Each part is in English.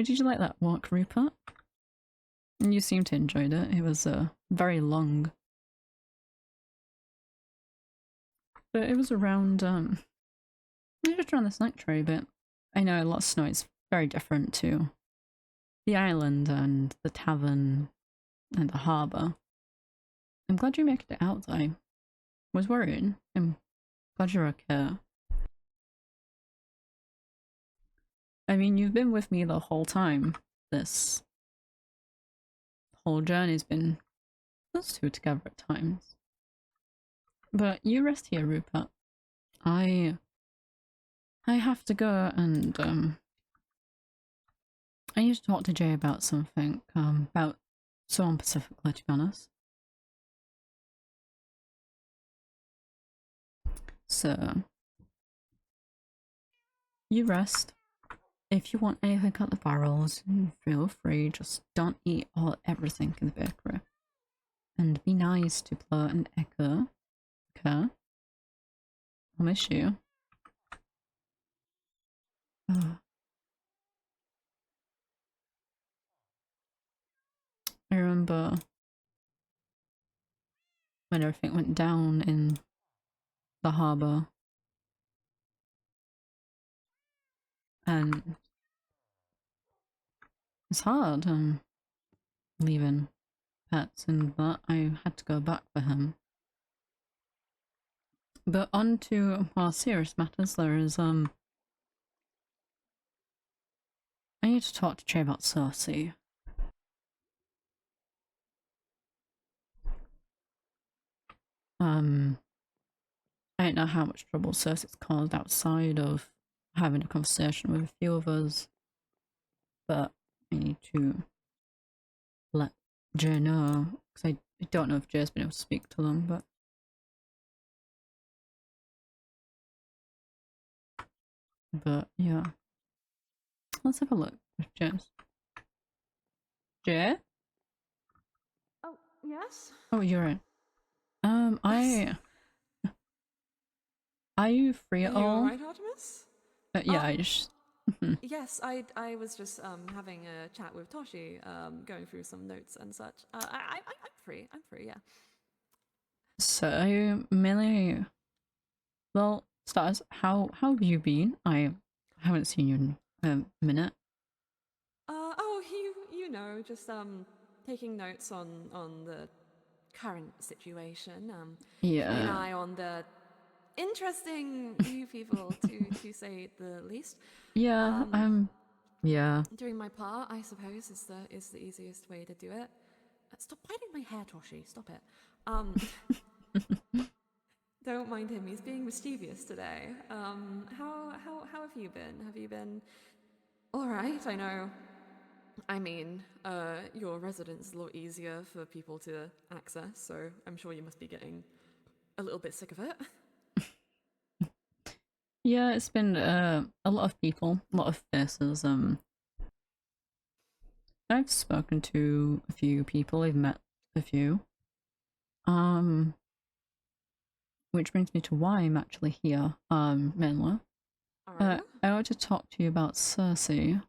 Did you like that walk, Rupert? You seem to enjoyed it. It was very long. But it was around, just around the sanctuary bit. I know a lot of snow is very different to the island and the tavern and the harbour. I'm glad you made it out, though. I was worried. I'm glad you're okay. I mean, you've been with me the whole time. This whole journey's been us two together at times. But you rest here, Rupert. I have to go and I need to talk to Jay about something. About someone specifically, to be honest. So you rest. If you want anything at the barrels, feel free. Just don't eat everything in the bakery. And be nice to Plur and Echo. Okay? I'll miss you. I remember when everything went down in the harbour. And it's hard, leaving pets and that. I had to go back for him. But on to more serious matters, there is, I need to talk to Trey about Cersei. I don't know how much trouble Cersei's caused outside of having a conversation with a few of us, but I need to let Jay know, because I don't know if Jay's been able to speak to them, but yeah. Let's have a look with Jay's. Jay? Oh, yes? Oh, you're right. Are you free at Are you all? alright, Artemis? Yeah, I just... Yes, I was just having a chat with Toshi, going through some notes and such. I'm free, yeah. So, are you mainly... Well, Stars, how have you been? I haven't seen you in a minute. Oh, you know, just taking notes on the current situation. Keeping an Yeah. eye on the interesting new people, to say the least. Yeah, yeah. Doing my part, I suppose, is the easiest way to do it. Stop biting my hair, Toshi. Stop it. Don't mind him. He's being mischievous today. How have you been? Have you been all right? I know. I mean, your residence is a lot easier for people to access, so I'm sure you must be getting a little bit sick of it. Yeah, it's been a lot of people, a lot of faces. I've spoken to a few people, I've met a few. Which brings me to why I'm actually here, mainly. All right. I want to talk to you about Cersei.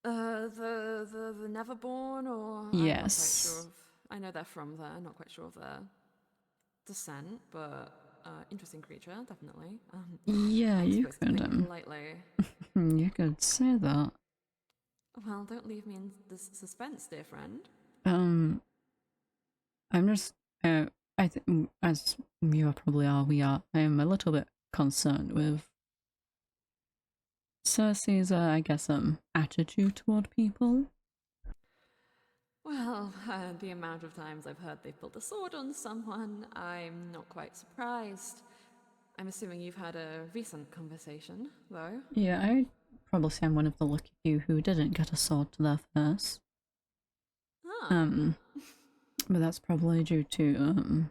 The Neverborn, or I'm not quite sure Yes. of. I know they're from there. Not quite sure of their descent, but interesting creature, definitely. Yeah, I'm you supposed to could, think politely. you could say that. Well, don't leave me in this suspense, dear friend. Um, I'm just, I think, as you probably are, I am a little bit concerned with Cersei's, I guess, attitude toward people. Well, the amount of times I've heard they've pulled a sword on someone, I'm not quite surprised. I'm assuming you've had a recent conversation, though. Yeah, I'd probably say I'm one of the lucky few who didn't get a sword to their face. Ah. But that's probably due to,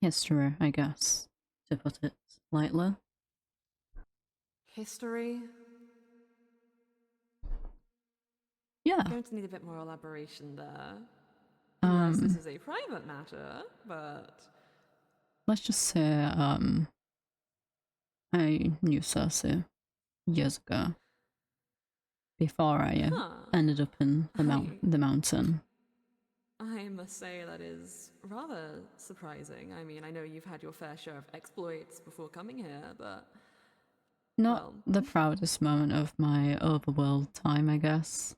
history, I guess, to put it lightly. History? Yeah. Going to need a bit more elaboration there. Unless this is a private matter, but... Let's just say, I knew Cersei years ago. before I Huh. ended up in the mountain. I must say that is rather surprising. I mean, I know you've had your fair share of exploits before coming here, but Not well, the proudest moment of my overworld time, I guess.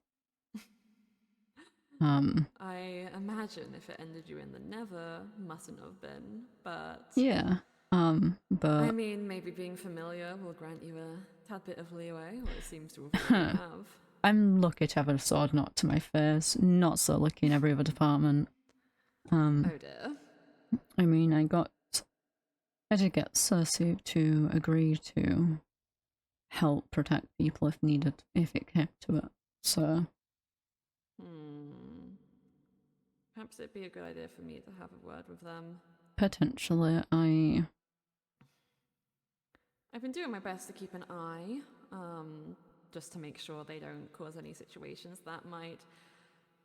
I imagine if it ended you in the Nether, mustn't have been. But Yeah. I But mean, maybe being familiar will grant you a tad bit of leeway, or it seems to have already have. I'm lucky to have a sword knocked to my face. Not so lucky in every other department. Oh dear. I mean, I did get Cersei to agree to help protect people if needed, if it came to it. So Hmm. Perhaps it'd be a good idea for me to have a word with them. potentially, I've been doing my best to keep an eye, just to make sure they don't cause any situations that might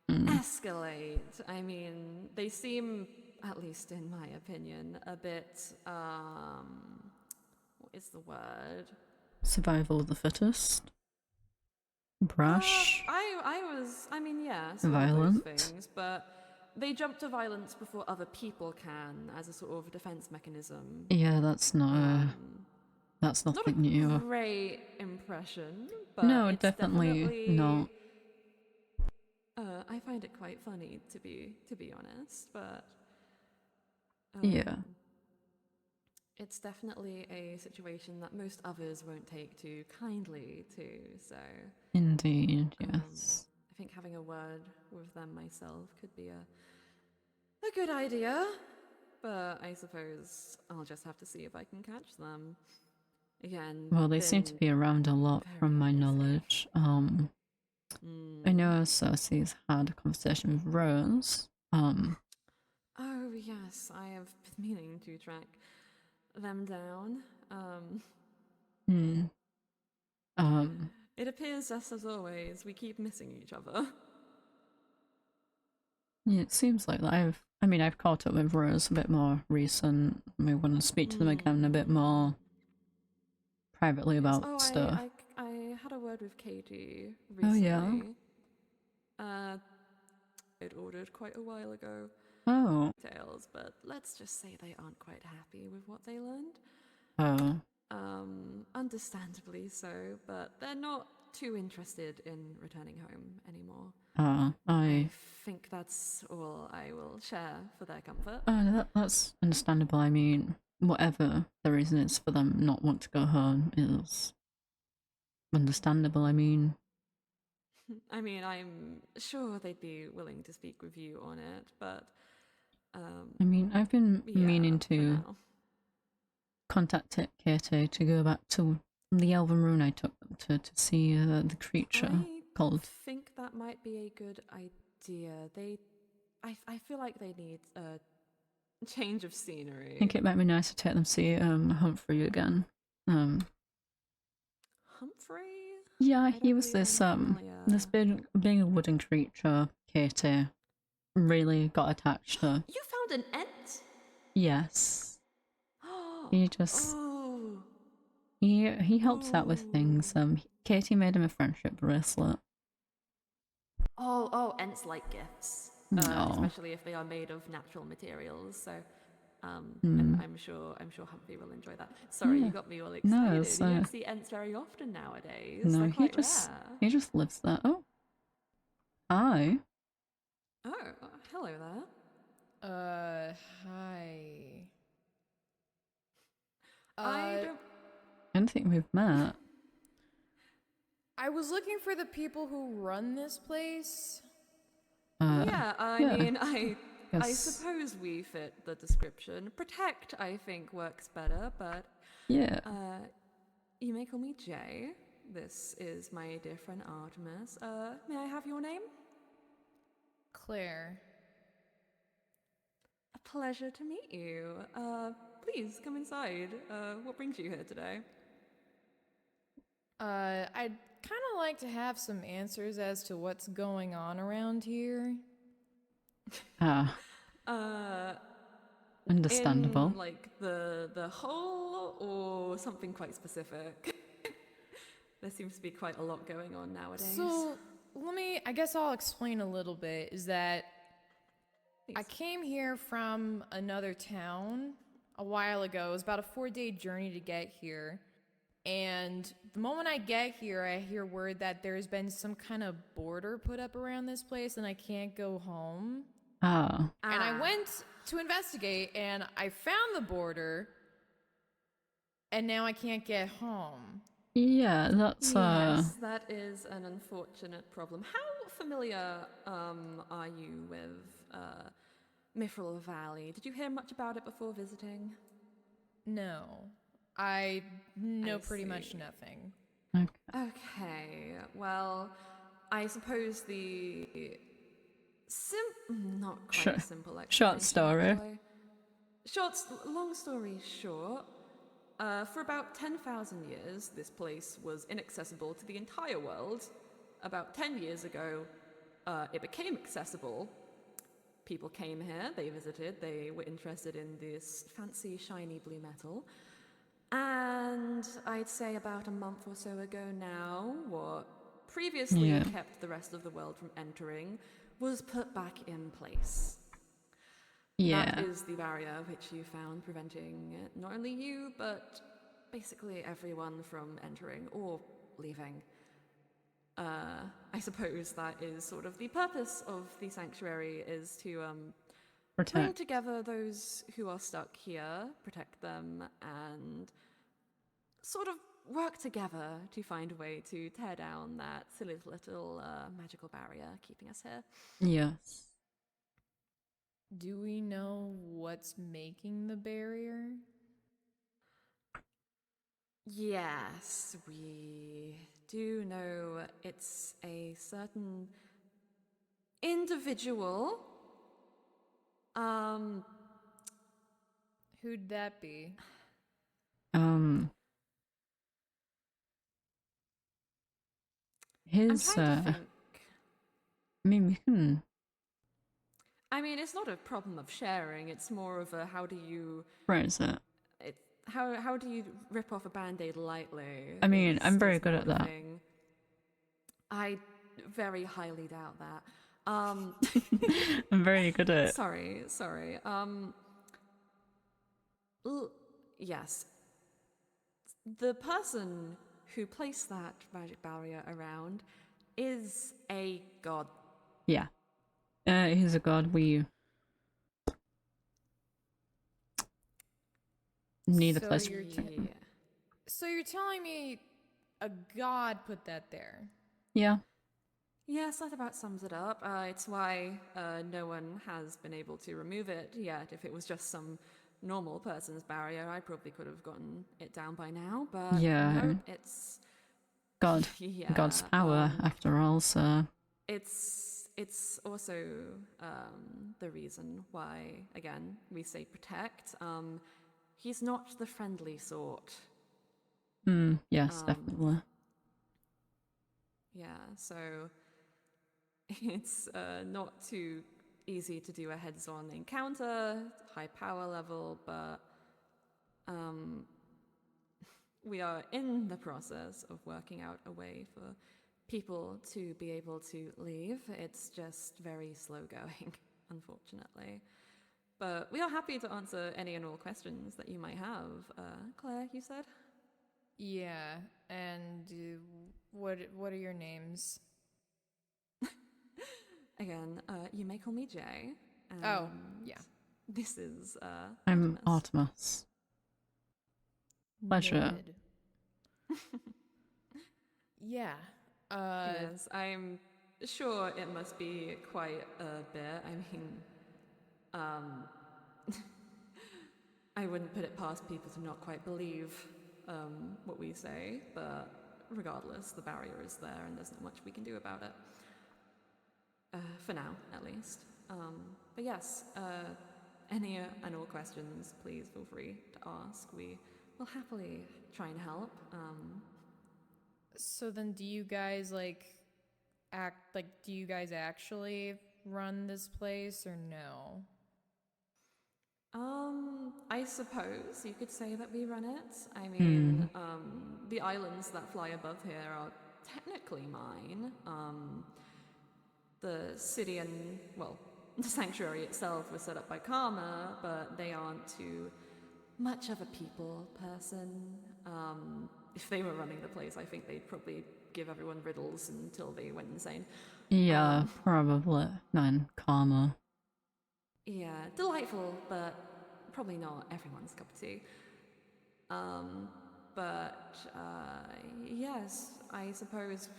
escalate. I mean, they seem, at least in my opinion, a bit, what is the word? survival of the fittest, brash, I mean, yeah, sort of those violent. things, but they jump to violence before other people can as a sort of defense mechanism. Yeah, that's that's Not a nothing new. great impression, but No, it's definitely definitely. not. I find it quite funny to be honest, but Yeah, it's definitely a situation that most others won't take too kindly to. So indeed, yes. I think having a word with them myself could be a good idea. But I suppose I'll just have to see if I can catch them. Again, Well, they seem to been be around a lot from very my busy. knowledge. I know Cersei's had a conversation with Rose. Oh yes, I have been meaning to track them down. Hmm, um, It appears, just as always, we keep missing each other. yeah, it seems like that. I mean, I've caught up with Rose a bit more recent. We want to speak to them again a bit more privately Yes. about Oh, stuff. I had a word with Katie Oh yeah. recently. Uh, it ordered quite a while ago. Oh. Details, but let's just say they aren't quite happy with what they learned. Oh. Understandably so, but they're not too interested in returning home anymore. I I. think that's all I will share for their comfort. That's understandable. I mean, whatever the reason is for them not want to go home is understandable. I mean, I mean, I'm sure they'd be willing to speak with you on it, but I've been yeah, meaning for to now. contact Kato to go back to the Elven Rune I took them to see the creature I called. think that might be a good idea. I feel like they need a change of I scenery. think it might be nice to take them to see Humphrey again. Um, Humphrey? yeah, I he don't was believe this I'm familiar. big wooden creature. Kato really got attached to. You found an ent? Yes, he just Oh, he helps out with oh, things. Katie made him a friendship bracelet. oh, ents like gifts, No, especially if they are made of natural materials. So, hmm. I'm sure Humphrey will enjoy that. Sorry, Yeah, you got me all no, excited. You don't see ents very often nowadays. no, They're quite rare. he just lives there. Oh, hi. Oh, hello there. Hi. I Uh, don't. I don't think we've met. I was looking for the people who run this place. Uh, Yeah, I yeah, mean, I yes, suppose we fit the description. Protect, I think, works better, but yeah. you may call me Jay. This is my dear friend Artemis. May I have your name? Claire. A pleasure to meet you. Please come inside. What brings you here today? I'd kind of like to have some answers as to what's going on around here. Ah, Uh, in understandable. like the whole or something quite specific? There seems to be quite a lot going on nowadays. So, I guess I'll explain a little bit, is that I Please. came here from another town a while ago. It was about a 4-day journey to get here. And the moment I get here, I hear word that there's been some kind of border put up around this place and I can't go home. Ah. And I went to investigate and I found the border and now I can't get home. Yeah, that's Yes, that is an unfortunate problem. How familiar are you with Mythrill Valley? Did you hear much about it before visiting? No. I know I pretty much see. nothing. okay. Okay, well, I suppose the not quite Short- simple short explanation. story. Actually. Long story short, for about 10,000 years, this place was inaccessible to the entire world. About 10 years ago, it became accessible. People came here, they visited, they were interested in this fancy, shiny blue metal. And I'd say about a month or so ago now, what previously Yeah. kept the rest of the world from entering was put back in place. Yeah. That is the barrier which you found preventing not only you, but basically everyone from entering or leaving. I suppose that is sort of the purpose of the sanctuary, is to bring Protect. together those who are stuck here, protect them, and sort of work together to find a way to tear down that silly little magical barrier keeping us here. Yes. Do we know what's making the barrier? Yes, we do know it's a certain individual. Who'd that be? I'm His trying to think. I mean we can I mean, it's not a problem of sharing. It's more of a how do you phrase it. how do you rip off a band-aid lightly? I mean, I'm very It's good more at the that. thing. I very highly doubt that. I'm very good at Sorry. Yes, the person who placed that magic barrier around is a god. yeah. He's a god. We need a So place. So you're telling me a god put that there? Yeah. Yes, that about sums it up. It's why no one has been able to remove it yet. If it was just some normal person's barrier, I probably could have gotten it down by now. But Yeah. no, it's God. yeah. God's power, after all. So It's also the reason why, again, we say protect. He's not the friendly sort. yes, definitely. Yeah, so it's not too easy to do a heads-on encounter, high power level, but we are in the process of working out a way for people to be able to leave. It's just very slow going, unfortunately. But we are happy to answer any and all questions that you might have. Claire, you said? Yeah, and what are your names? Again, you may call me Jay. And Oh, yeah. This is I'm Artemis. Artemis. Pleasure. Noted. Yeah. Yes, I'm sure it must be quite a bit. I mean, I wouldn't put it past people to not quite believe what we say, but regardless, the barrier is there and there's not much we can do about it. For now, at least. But yes, any and all questions, please feel free to ask. We will happily try and help. So then do you guys do you guys actually run this place or no? I suppose you could say that we run it. I mean, the islands that fly above here are technically mine. The city and, well, the sanctuary itself was set up by Karma, but they aren't too much of a people person. If they were running the place, I think they'd probably give everyone riddles until they went insane. Yeah, probably. Nine karma. Yeah, delightful, but probably not everyone's cup of tea. Yes, I suppose,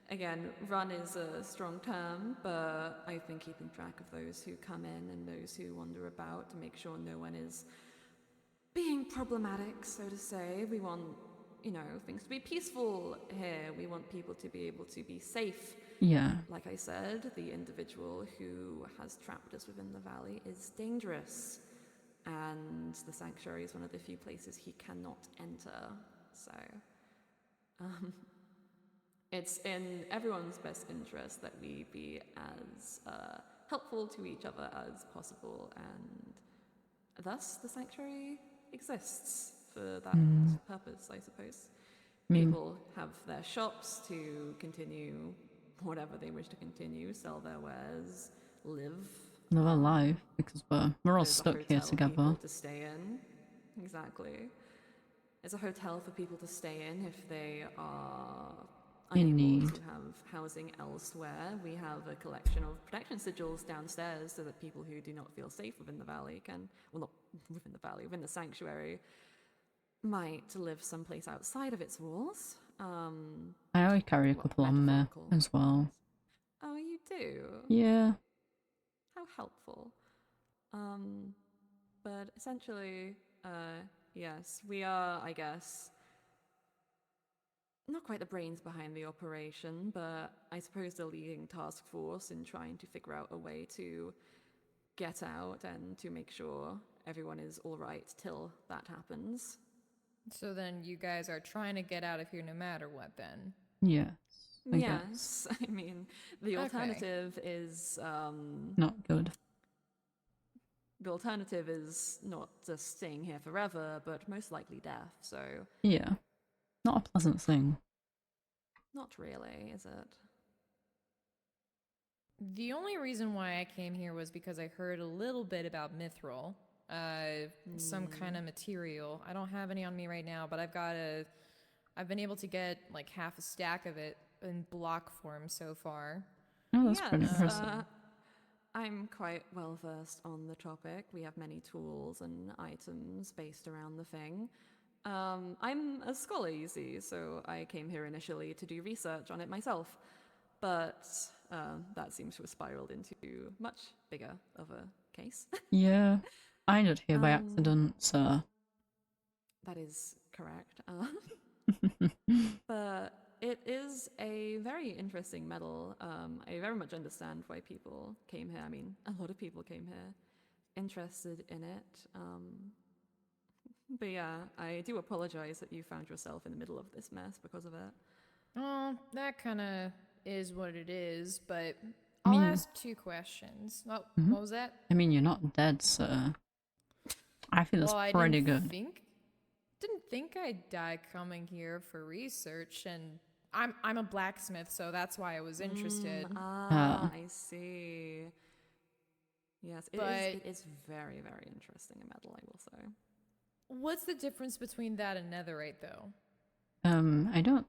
again, run is a strong term, but I think keeping track of those who come in and those who wander about to make sure no one is being problematic, so to say. We want, things to be peaceful here. We want people to be able to be safe. Yeah. Like I said, the individual who has trapped us within the valley is dangerous, and the sanctuary is one of the few places he cannot enter. So, it's in everyone's best interest that we be as helpful to each other as possible, and thus the sanctuary exists for that purpose, I suppose. People have their shops to continue whatever they wish to continue, sell their wares, live Live a life, because we're all There's stuck a here hotel for together. people to stay in. Exactly. There's a hotel for people to stay in if they are In unable need. to have housing elsewhere. We have a collection of protection sigils downstairs so that people who do not feel safe within the valley can, well, not within the valley, within the sanctuary, might live someplace outside of its walls. I always carry a Well, couple on me metaphorical. as well. Oh, you do? Yeah. How helpful. But essentially, yes, we are, I guess, not quite the brains behind the operation, but I suppose the leading task force in trying to figure out a way to get out and to make sure everyone is all right till that happens. So then you guys are trying to get out of here no matter what then? Yes. I guess. Yes, I mean, the Okay. alternative is Not good. the alternative is not just staying here forever, but most likely death. So Yeah. Not a pleasant thing. not really, is it? The only reason why I came here was because I heard a little bit about Mythrill, some kind of material. I don't have any on me right now, but I've been able to get like half a stack of it in block form so far. Oh, that's pretty Yes, impressive. I'm quite well versed on the topic. We have many tools and items based around the thing. I'm a scholar, you see, so I came here initially to do research on it myself. But that seems to have spiraled into much bigger of a case. Yeah. I ended here by accident, so. That is correct. But it is a very interesting metal. I very much understand why people came here. I mean, a lot of people came here interested in it. But yeah, I do apologize that you found yourself in the middle of this mess because of it. Oh, that kind of is what it is, but I'll ask two questions. Oh, what was that? I mean, you're not dead, so. I think that's Well, I pretty good. didn't think I'd die coming here for research, and I'm a blacksmith, so that's why I was interested. I see. Yes, But- it is very, very interesting, a metal, I will say. What's the difference between that and netherite, though? I don't.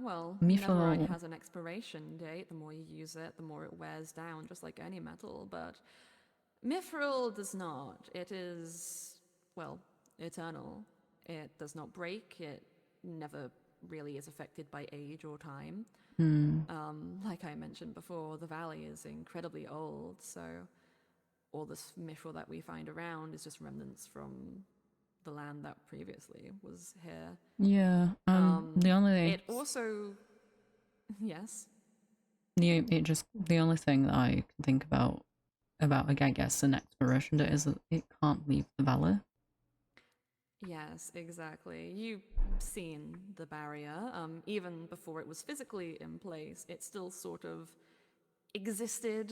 Well, Mythrill- netherite has an expiration date. The more you use it, the more it wears down, just like any metal. But Mythrill does not. It is, well, eternal. It does not break. It never really is affected by age or time. Like I mentioned before, the valley is incredibly old, so all this Mythrill that we find around is just remnants from the land that previously was here. Yeah. The only. It also, yes. The only thing that I can think about, I guess, an expiration date is that it can't leave the valley. Yes, exactly. You've seen the barrier. Even before it was physically in place, it still sort of existed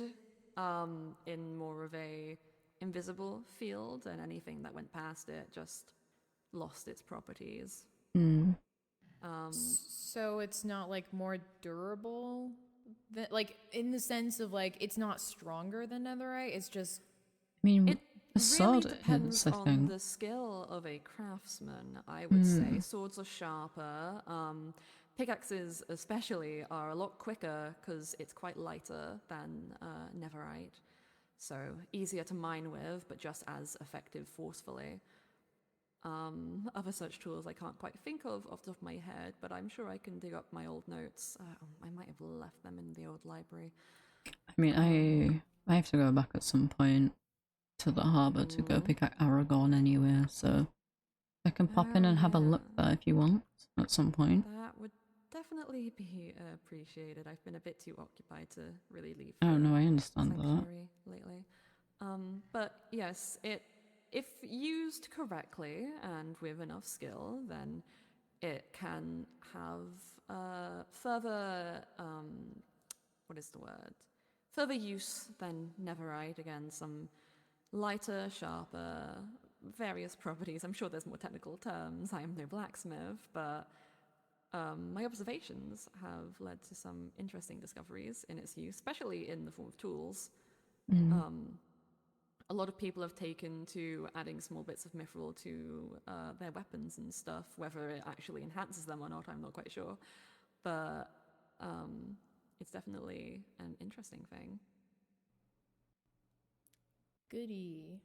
in more of a invisible field, and anything that went past it just lost its properties. Mm. So it's not like more durable, like in the sense of like it's not stronger than netherite. It's just I mean, It a sword really depends is, I on think. the skill of a craftsman, I would say. Swords are sharper. Pickaxes, especially, are a lot quicker because it's quite lighter than netherite. So easier to mine with, but just as effective forcefully. Other such tools I can't quite think of off the top of my head, but I'm sure I can dig up my old notes. I might have left them in the old library. I mean, I have to go back at some point to the harbour to go pick up Aragon anyway, so I can pop in and have a look there if you want at some point. That would definitely be appreciated. I've been a bit too occupied to really leave Oh the no, I understand that. sanctuary lately. But yes, if used correctly and with enough skill, then it can have further what is the word? Further use than netherite. Again, some lighter, sharper, various properties. I'm sure there's more technical terms. I am no blacksmith, but my observations have led to some interesting discoveries in its use, especially in the form of tools. A lot of people have taken to adding small bits of mithril to their weapons and stuff. Whether it actually enhances them or not, I'm not quite sure. But it's definitely an interesting thing. goody.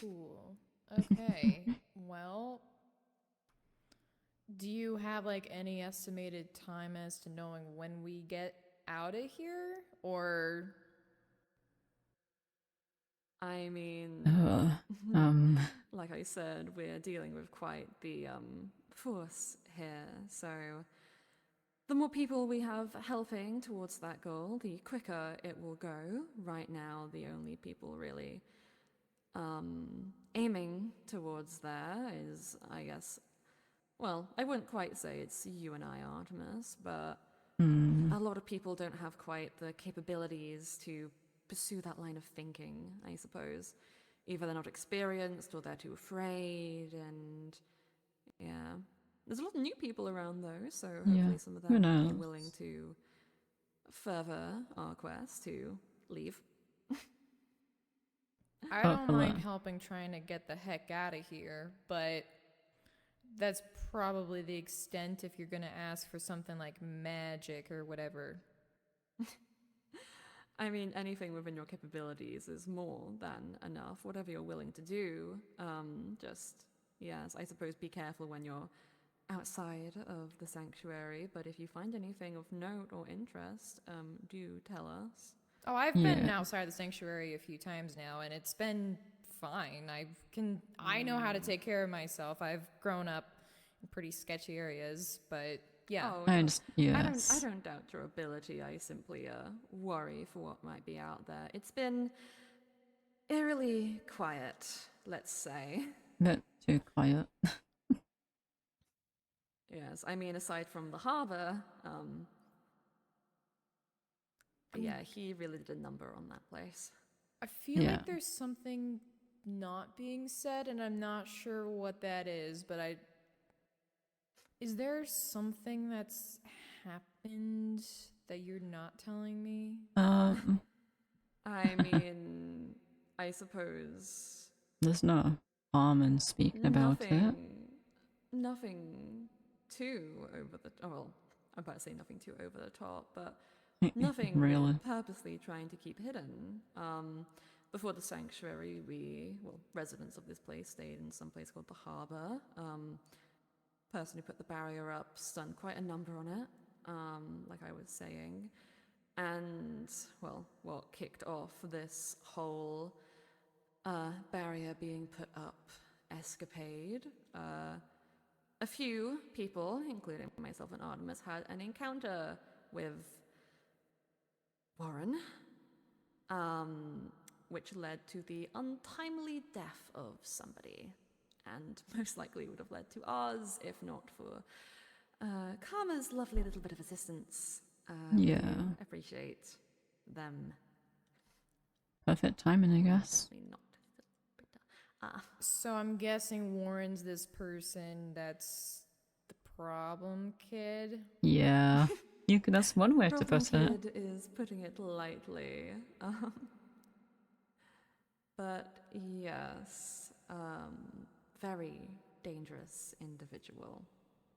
Cool. Okay. Well, do you have like any estimated time as to knowing when we get out of here? Or I mean, like I said, we're dealing with quite the force here. So the more people we have helping towards that goal, the quicker it will go. Right now, the only people really aiming towards there is, I guess, well, I wouldn't quite say it's you and I, Artemis, but a lot of people don't have quite the capabilities to pursue that line of thinking, I suppose. Either they're not experienced or they're too afraid, and yeah. There's a lot of new people around though, so hopefully some of them will be willing to further our quest to leave. I don't mind helping trying to get the heck out of here, but that's probably the extent if you're going to ask for something like magic or whatever. I mean, anything within your capabilities is more than enough. Whatever you're willing to do, just, yes, I suppose be careful when you're outside of the sanctuary, but if you find anything of note or interest, do tell us. Oh, I've been outside the sanctuary a few times now, and it's been fine. I know how to take care of myself. I've grown up in pretty sketchy areas, but yeah. Oh, I don't doubt your ability. I simply worry for what might be out there. It's been eerily quiet, let's say. A bit too quiet. Yes, I mean, aside from the harbor, yeah, he really did a number on that place. I feel like there's something not being said, and I'm not sure what that is, but is there something that's happened that you're not telling me? I mean, I suppose there's no harm in speaking about it. Nothing too over the, well, I'm about to say nothing too over the top, but nothing really purposely trying to keep hidden. Before the sanctuary, residents of this place stayed in some place called the Harbour. Person who put the barrier up done quite a number on it, like I was saying. And, well, what kicked off this whole barrier being put up escapade, a few people, including myself and Artemis, had an encounter with Warren, which led to the untimely death of somebody, and most likely would have led to ours if not for Karma's lovely little bit of assistance. Yeah. Appreciate them. Perfect timing, I guess. Not So I'm guessing Warren's this person that's the problem kid. Yeah. That's one way to Problem put it. kid is putting it lightly. But yes, very dangerous individual,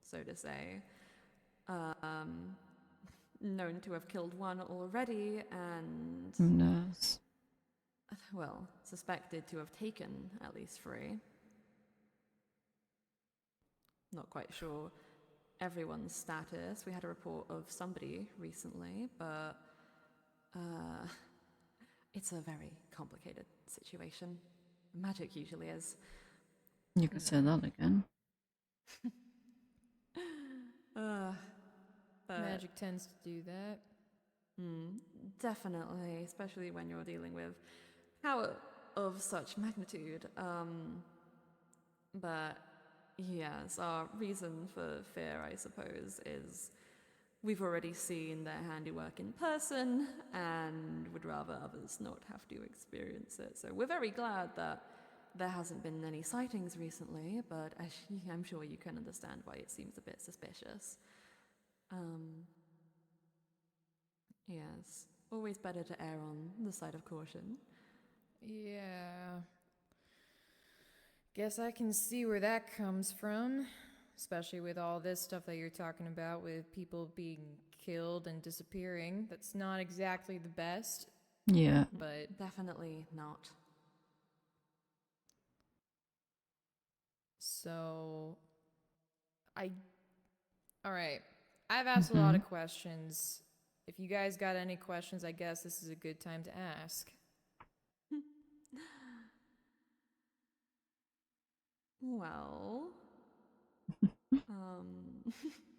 so to say. Known to have killed one already, and, Who knows? well, suspected to have taken at least 3. Not quite sure everyone's status. We had a report of somebody recently, but it's a very complicated situation. Magic usually is. You could say that again. But Magic tends to do that. definitely, especially when you're dealing with power of such magnitude. But yes, our reason for fear, I suppose, is we've already seen their handiwork in person and would rather others not have to experience it. So we're very glad that there hasn't been any sightings recently, but I'm sure you can understand why it seems a bit suspicious. Yes, always better to err on the side of caution. Yeah. Guess I can see where that comes from. Especially with all this stuff that you're talking about with people being killed and disappearing. That's not exactly the best, Yeah. but Definitely not. so all right. I've asked a lot of questions. If you guys got any questions, I guess this is a good time to ask. Well,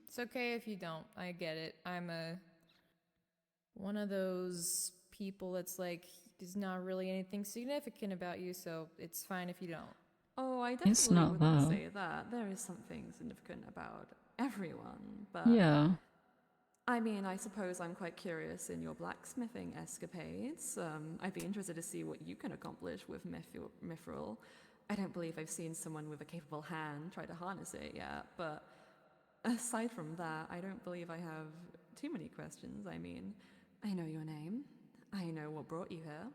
It's okay if you don't. I get it. I'm one of those people that's like there's not really anything significant about you, so it's fine if you don't. oh, I It's definitely not wouldn't that. say that. There is something significant about everyone, but Yeah. I mean, I suppose I'm quite curious in your blacksmithing escapades. I'd be interested to see what you can accomplish with Mythrill. I don't believe I've seen someone with a capable hand try to harness it yet, but aside from that, I don't believe I have too many questions. I mean, I know your name, I know what brought you here,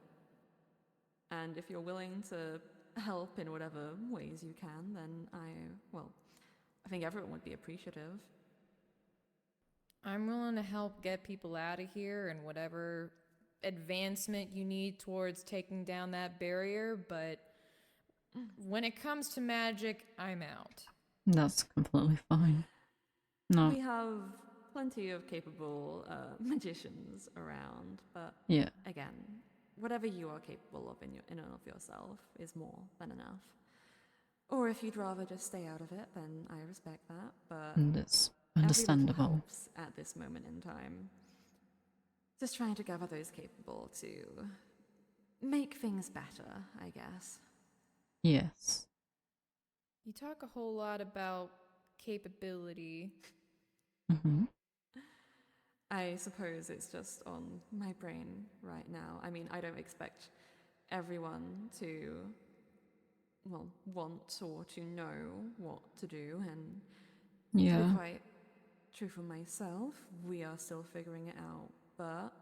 and if you're willing to help in whatever ways you can, then I think everyone would be appreciative. I'm willing to help get people out of here and whatever advancement you need towards taking down that barrier, but when it comes to magic, I'm out. That's completely fine. No. We have plenty of capable magicians around, but Yeah. again, whatever you are capable of in and of yourself is more than enough. Or if you'd rather just stay out of it, then I respect that, but And it's every little understandable. helps at this moment in time. Just trying to gather those capable to make things better, I guess. Yes. You talk a whole lot about capability. I suppose it's just on my brain right now. I mean, I don't expect everyone to, well, want or to know what to do, and to Yeah. be quite true for myself, we are still figuring it out. But,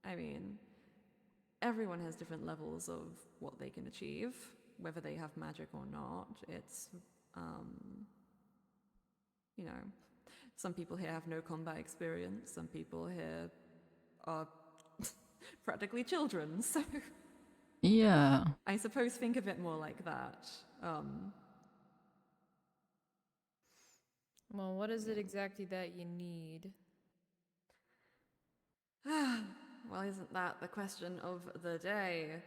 I mean, everyone has different levels of what they can achieve, whether they have magic or not. It's, you know, some people here have no combat experience, some people here are practically children, so Yeah. I suppose think of it more like that. Well, what is it exactly that you need? Well, isn't that the question of the day?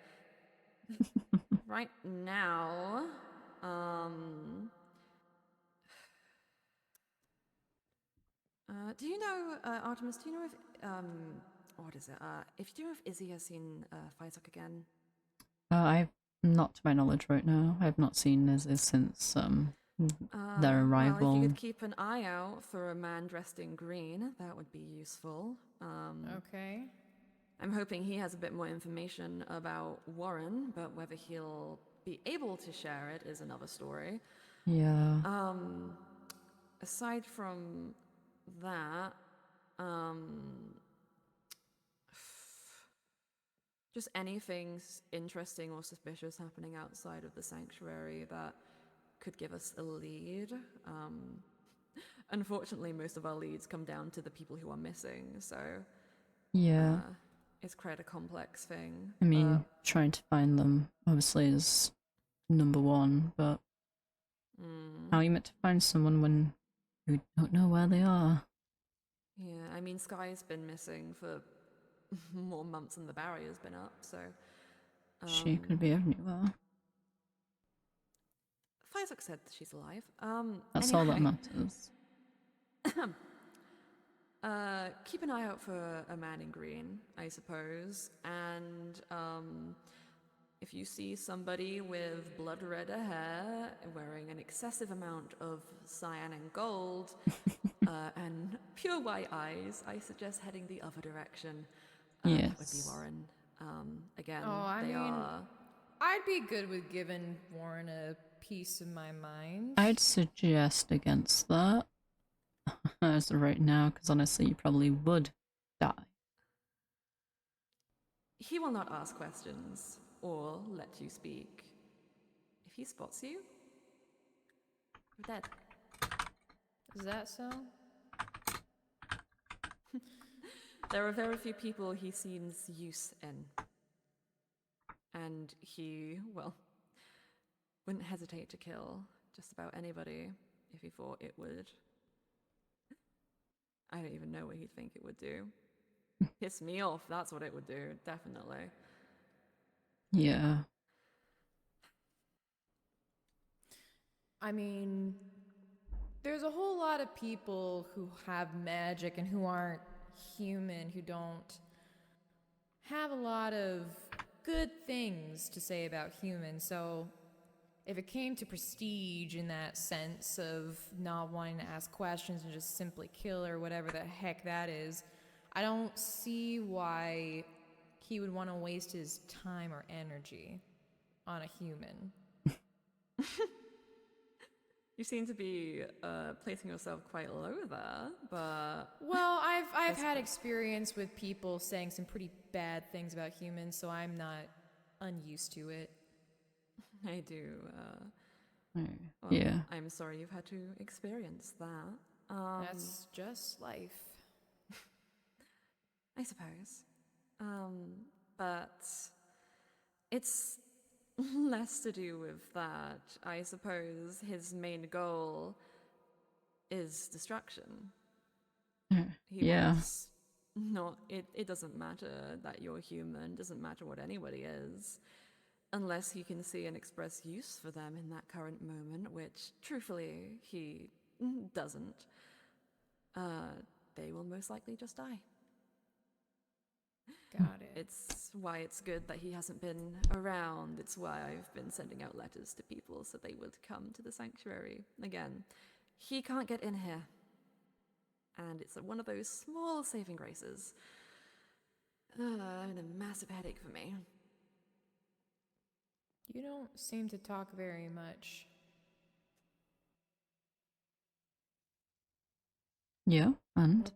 Right now, do you know, Artemis, do you know if, what is it? If you do know if Izzy has seen Fizok again? I've not to my knowledge right now. I've not seen this since their Well, if you arrival. could keep an eye out for a man dressed in green, that would be useful. Okay. I'm hoping he has a bit more information about Warren, but whether he'll be able to share it is another story. Yeah. Aside from that, just anything interesting or suspicious happening outside of the sanctuary that could give us a lead. Unfortunately, most of our leads come down to the people who are missing, so Yeah. it's quite a complex thing. I mean, trying to find them obviously is number one, but how are you meant to find someone when you don't know where they are? Yeah, I mean, Sky's been missing for more months than the barrier's been up, so... She could be anywhere. Fizok said she's alive. That's anyway. all that matters. Keep an eye out for a man in green, I suppose, and if you see somebody with blood red hair, wearing an excessive amount of cyan and gold, and pure white eyes, I suggest heading the other direction. Yes. That would be Warren. Again, I mean, are... I'd be good with giving Warren a piece of my mind. I'd suggest against that as of right now, because honestly, you probably would die. He will not ask questions or let you speak. If he spots you, you're dead. Is that so? There are very few people he sees use in. And he, well, wouldn't hesitate to kill just about anybody if he thought it would. I don't even know what he'd think it would do. Piss me off, that's what it would do, definitely. Yeah. I mean, there's a whole lot of people who have magic and who aren't human, who don't have a lot of good things to say about humans. So if it came to prestige in that sense of not wanting to ask questions and just simply kill or whatever the heck that is, I don't see why he would want to waste his time or energy on a human. You seem to be placing yourself quite low there, but... Well, I've had experience with people saying some pretty bad things about humans, so I'm not unused to it. I do. Oh, Well, yeah. I'm sorry you've had to experience that. That's just life. I suppose. But it's less to do with that. I suppose his main goal is destruction. He Yeah. wants not... It doesn't matter that you're human, doesn't matter what anybody is. Unless he can see and express use for them in that current moment, which, truthfully, he doesn't. They will most likely just die. Got it. It's why it's good that he hasn't been around. It's why I've been sending out letters to people so they would come to the sanctuary. Again, he can't get in here. And it's one of those small saving graces. And a massive headache for me. You don't seem to talk very much. Yeah, and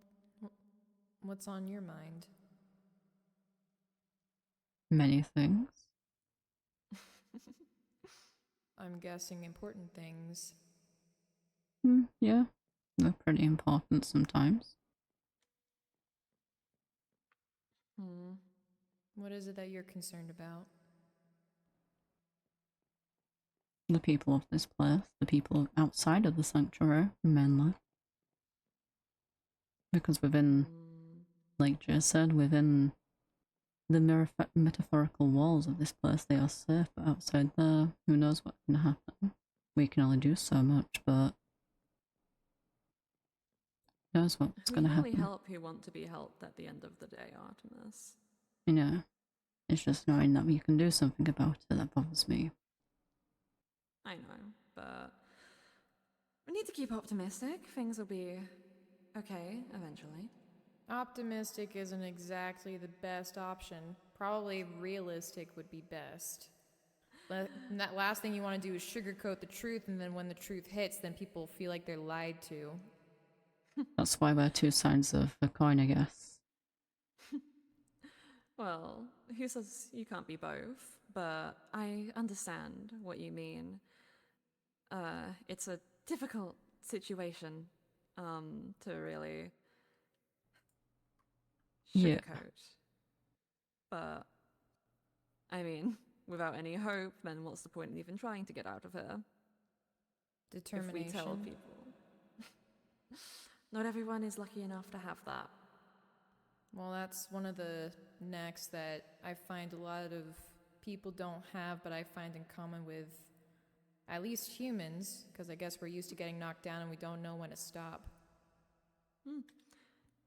What's on your mind? many things. I'm guessing important things. Yeah, they're pretty important sometimes. What is it that you're concerned about? The people of this place, the people outside of the sanctuary, mainly. Because within, like Jay said, within the metaphorical walls of this place, they are safe, but outside there, who knows what can happen. We can only do so much, but who knows what's going to happen. We can only help who want to be helped at the end of the day, Artemis. You know, it's just knowing that we can do something about it that bothers me. I know, but we need to keep optimistic. Things will be okay eventually. Optimistic isn't exactly the best option. Probably realistic would be best. And that last thing you want to do is sugarcoat the truth, and then when the truth hits, then people feel like they're lied to. That's why we're two sides of a coin, I guess. Well, who says you can't be both? But I understand what you mean. It's a difficult situation to really Yeah. sugarcoat. But, I mean, without any hope, then what's the point in even trying to get out of here? Determination. If we tell people. Not everyone is lucky enough to have that. Well, that's one of the necks that I find a lot of people don't have, but I find in common with at least humans, because I guess we're used to getting knocked down and we don't know when to stop.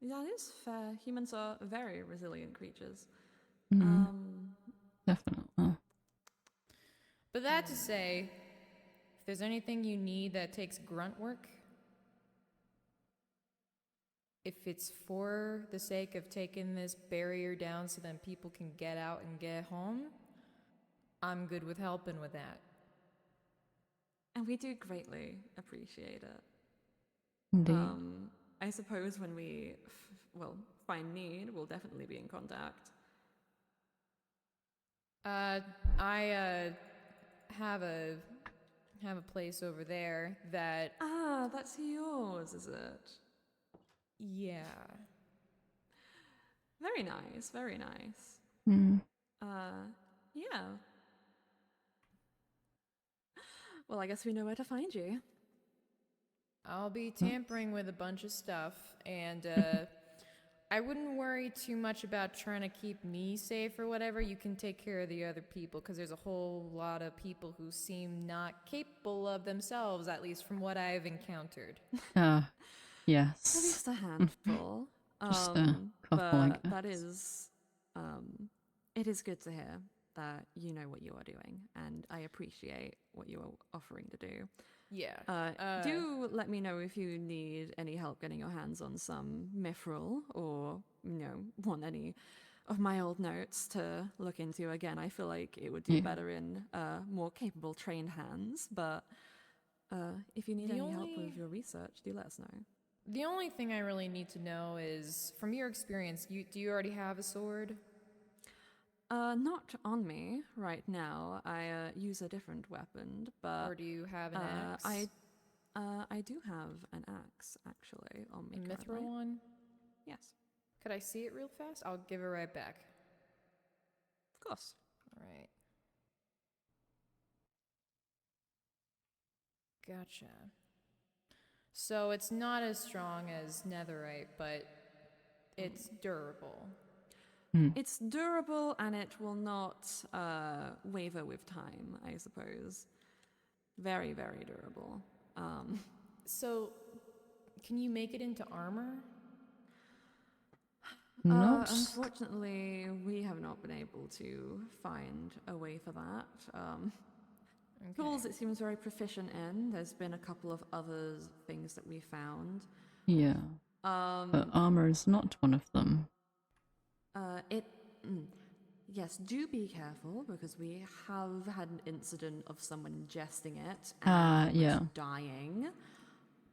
Yeah, it is fair. Humans are very resilient creatures. Definitely. But that to say, if there's anything you need that takes grunt work, if it's for the sake of taking this barrier down so then people can get out and get home, I'm good with helping with that. And we do greatly appreciate it. Indeed. I suppose when we, find need, we'll definitely be in contact. I have a place over there that, Ah, that's yours, is it? yeah. Very nice, very nice. Yeah. Well, I guess we know where to find you. I'll be tampering with a bunch of stuff, and I wouldn't worry too much about trying to keep me safe or whatever. You can take care of the other people, because there's a whole lot of people who seem not capable of themselves, at least from what I've encountered. Yes. At least a handful. Just a couple, I but guess. that is, it is good to hear that you know what you are doing, and I appreciate what you are offering to do. Yeah. Do let me know if you need any help getting your hands on some Mythrill, or, want any of my old notes to look into. Again, I feel like it would do better in more capable, trained hands, but if you need any help with your research, do let us know. The only thing I really need to know is, from your experience, do you already have a sword? Not on me right now. I use a different weapon, but Or do you have an axe? I do have an axe actually on me. A currently. mithril one? Yes, Could I see it real fast? I'll give it right back. of course. All right. Gotcha. So it's not as strong as netherite, but it's durable. It's durable and it will not waver with time, I suppose. Very, very durable. So, can you make it into armor? Not. Unfortunately, we have not been able to find a way for that. Tools it seems very proficient in. There's been a couple of other things that we found. Yeah. But armor is not one of them. Yes, do be careful, because we have had an incident of someone ingesting it and dying.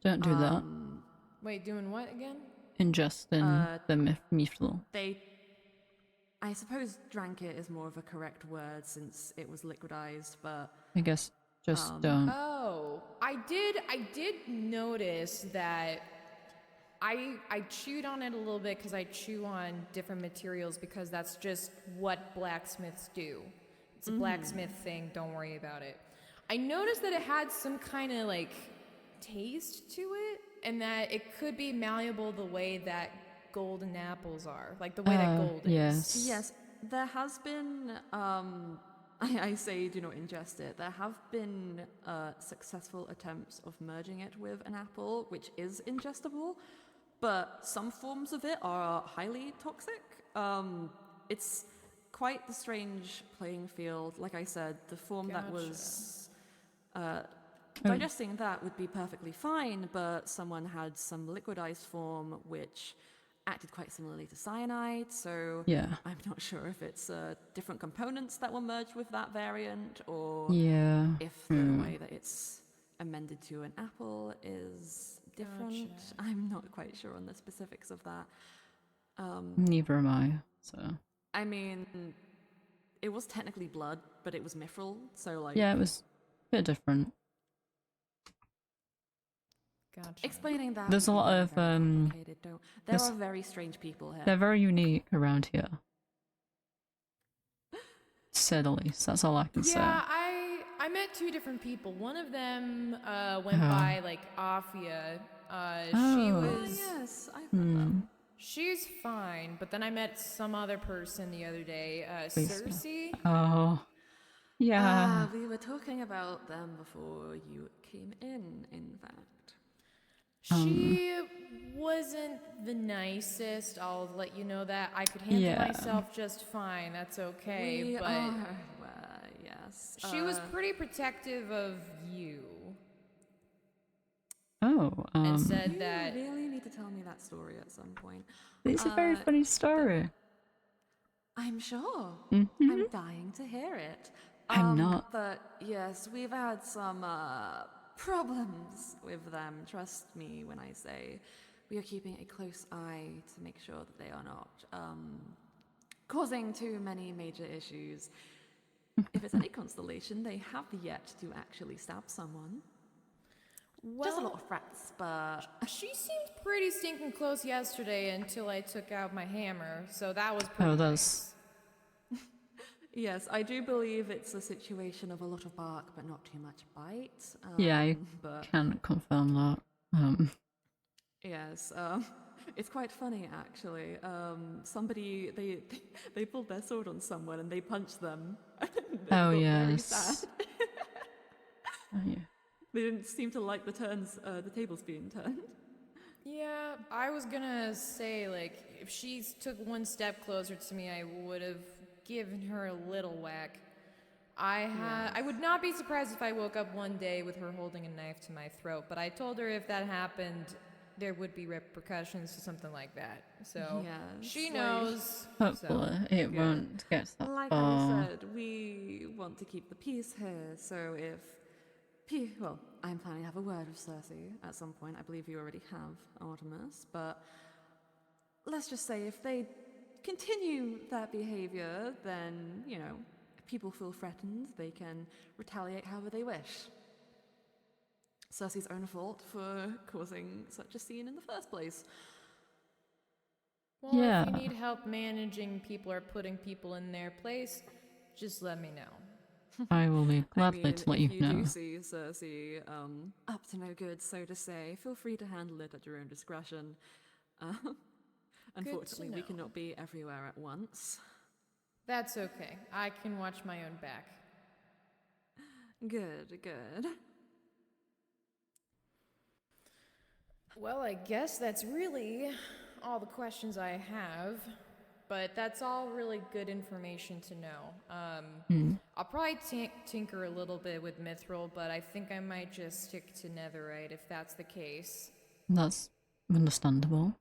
Don't do that. Wait, doing what again? Ingest in the Mythrill. I suppose drank it is more of a correct word since it was liquidized, but I guess just don't. Oh, I did notice that I chewed on it a little bit because I chew on different materials because that's just what blacksmiths do. It's a blacksmith thing, don't worry about it. I noticed that it had some kind of like taste to it, and that it could be malleable the way that golden apples are, like the way that gold is. Yes, there has been, I say do not ingest it. There have been successful attempts of merging it with an apple, which is ingestible, but some forms of it are highly toxic. It's quite the strange playing field. Like I said, the form that was digesting that would be perfectly fine, but someone had some liquidized form which acted quite similarly to cyanide, so Yeah. I'm not sure if it's different components that were merged with that variant, or Yeah. if the way that it's amended to an apple is different. Gotcha. I'm not quite sure on the specifics of that. Neither am I. So I mean, it was technically blood, but it was Mythrill, so like yeah, it was a bit different. Gotcha. explaining that There's would a be lot very, of very complicated. There there's- are very strange people here. they're very unique around here. To say the least. That's all I can say. Yeah, I met two different people. One of them went Oh. by like Afia. She Oh. was Yes, I've met them. she's fine, but then I met some other person the other day, Please. Cersei. Oh. Yeah. We were talking about them before you came in fact. She wasn't the nicest. I'll let you know that. I could handle Yeah. myself just fine. That's okay. We but are, yes. she was pretty protective of you Oh. and said You that really need to tell me that story at some point. It's a very funny story. I'm sure. Mhm. I'm dying to hear it. I'm not. But yes, we've had some problems with them. Trust me when I say we are keeping a close eye to make sure that they are not causing too many major issues. If it's any consolation, they have yet to actually stab someone. Just a lot of threats, but she seemed pretty stinking close yesterday until I took out my hammer, so that was pretty Oh, nice. that's yes, I do believe it's a situation of a lot of bark, but not too much bite. yeah. I But can confirm that. yes, it's quite funny actually. Somebody they pulled their sword on someone and they punched them. They Oh got very yes. sad. Oh, yeah. They didn't seem to like the tables being turned. Yeah, I was gonna say, like, if she took one step closer to me, I would have given her a little whack. I would not be surprised if I woke up one day with her holding a knife to my throat, but I told her if that happened, there would be repercussions to something like that. So Yes, she like- knows. Hopefully it good. won't get that Like far. I said, we want to keep the peace here, so if... Well, I'm planning to have a word with Cersei at some point. I believe you already have, Artemis, but let's just say if they continue that behavior, then, you know, if people feel threatened, they can retaliate however they wish. Cersei's own fault for causing such a scene in the first place. Well, Yeah. if you need help managing people or putting people in their place, just let me know. I will be gladly to let if you you know. do see Cersei up to no good, so to say, feel free to handle it at your own discretion. Unfortunately, we know. cannot be everywhere at once. That's okay. I can watch my own back. Good, good. Well, I guess that's really all the questions I have, but that's all really good information to know. I'll probably tinker a little bit with Mythrill, but I think I might just stick to Netherite if that's the case. That's understandable.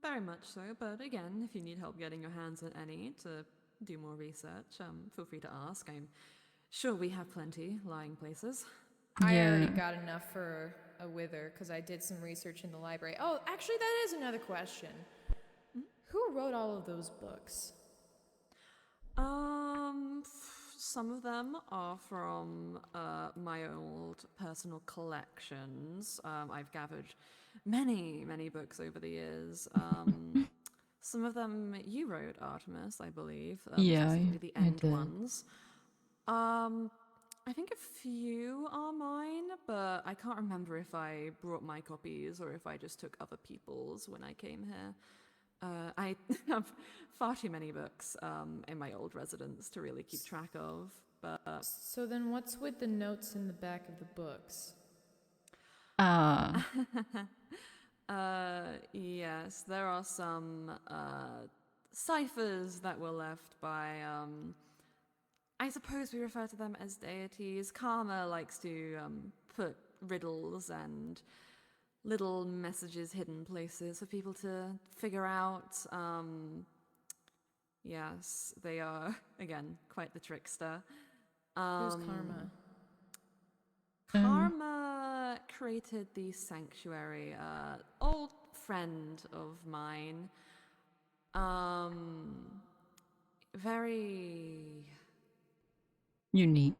Very much so, but again, if you need help getting your hands on any to do more research, feel free to ask. I'm sure we have plenty lying places. I Yeah. already got enough for a wither because I did some research in the library. Oh, actually, that is another question. Who wrote all of those books? Some of them are from my old personal collections. I've gathered many, many books over the years. Some of them you wrote, Artemis, I believe. Yeah, specifically the I end did. ones. I think a few are mine, but I can't remember if I brought my copies or if I just took other people's when I came here. I have far too many books in my old residence to really keep track of, but So then what's with the notes in the back of the books? yes, there are some ciphers that were left by, I suppose we refer to them as deities. Karma likes to put riddles and little messages hidden places for people to figure out. Yes, they are, again, quite the trickster. Who's Karma? Karma created the sanctuary, old friend of mine. Very... Unique.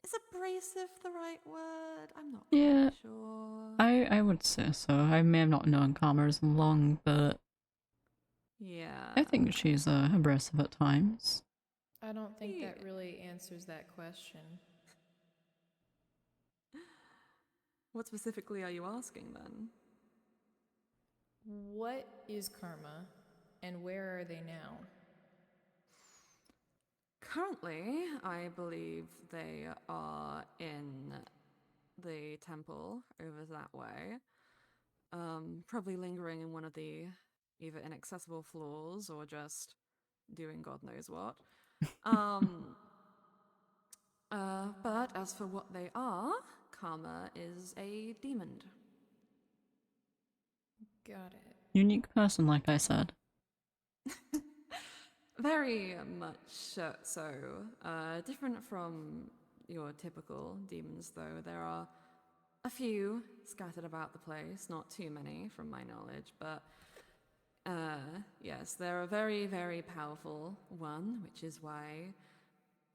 Is abrasive the right word? I'm not Yeah, quite sure. I would say so. I may have not known Karma as long, but Yeah. I think she's abrasive at times. I don't think Yeah. that really answers that question. What specifically are you asking then? What is Karma, and where are they now? Currently, I believe they are in the temple over that way. Probably lingering in one of the either inaccessible floors or just doing God knows what. But as for what they are, Karma is a demon. Got it. Unique person, like I said. Very much so. Different from your typical demons, though. There are a few scattered about the place, not too many from my knowledge, but yes, they're a very, very powerful one, which is why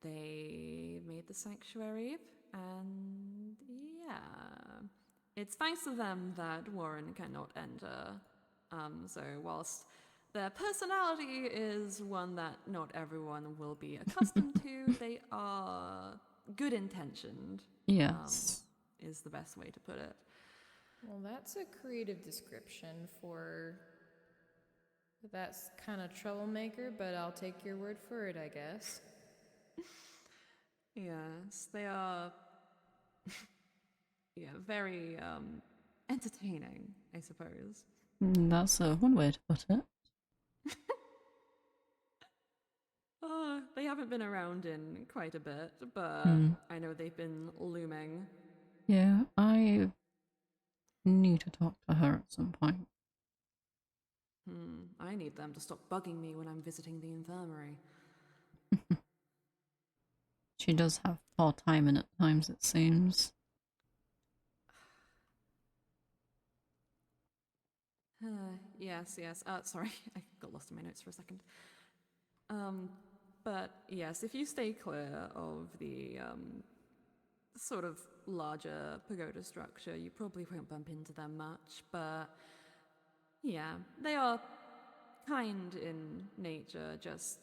they made the sanctuary. And yeah, it's thanks to them that Warren cannot enter. So whilst their personality is one that not everyone will be accustomed to, they are good intentioned. Yes. Is the best way to put it. Well, that's a creative description for that kind of troublemaker, but I'll take your word for it, I guess. Yes, they are yeah, very entertaining, I suppose. That's one way to put it. They haven't been around in quite a bit, but I know they've been looming. Yeah, I need to talk to her at some point. I need them to stop bugging me when I'm visiting the infirmary. She does have poor timing at times, it seems. Yes. Sorry, I got lost in my notes for a second. But yes, if you stay clear of the sort of larger pagoda structure, you probably won't bump into them much. But yeah, they are kind in nature, just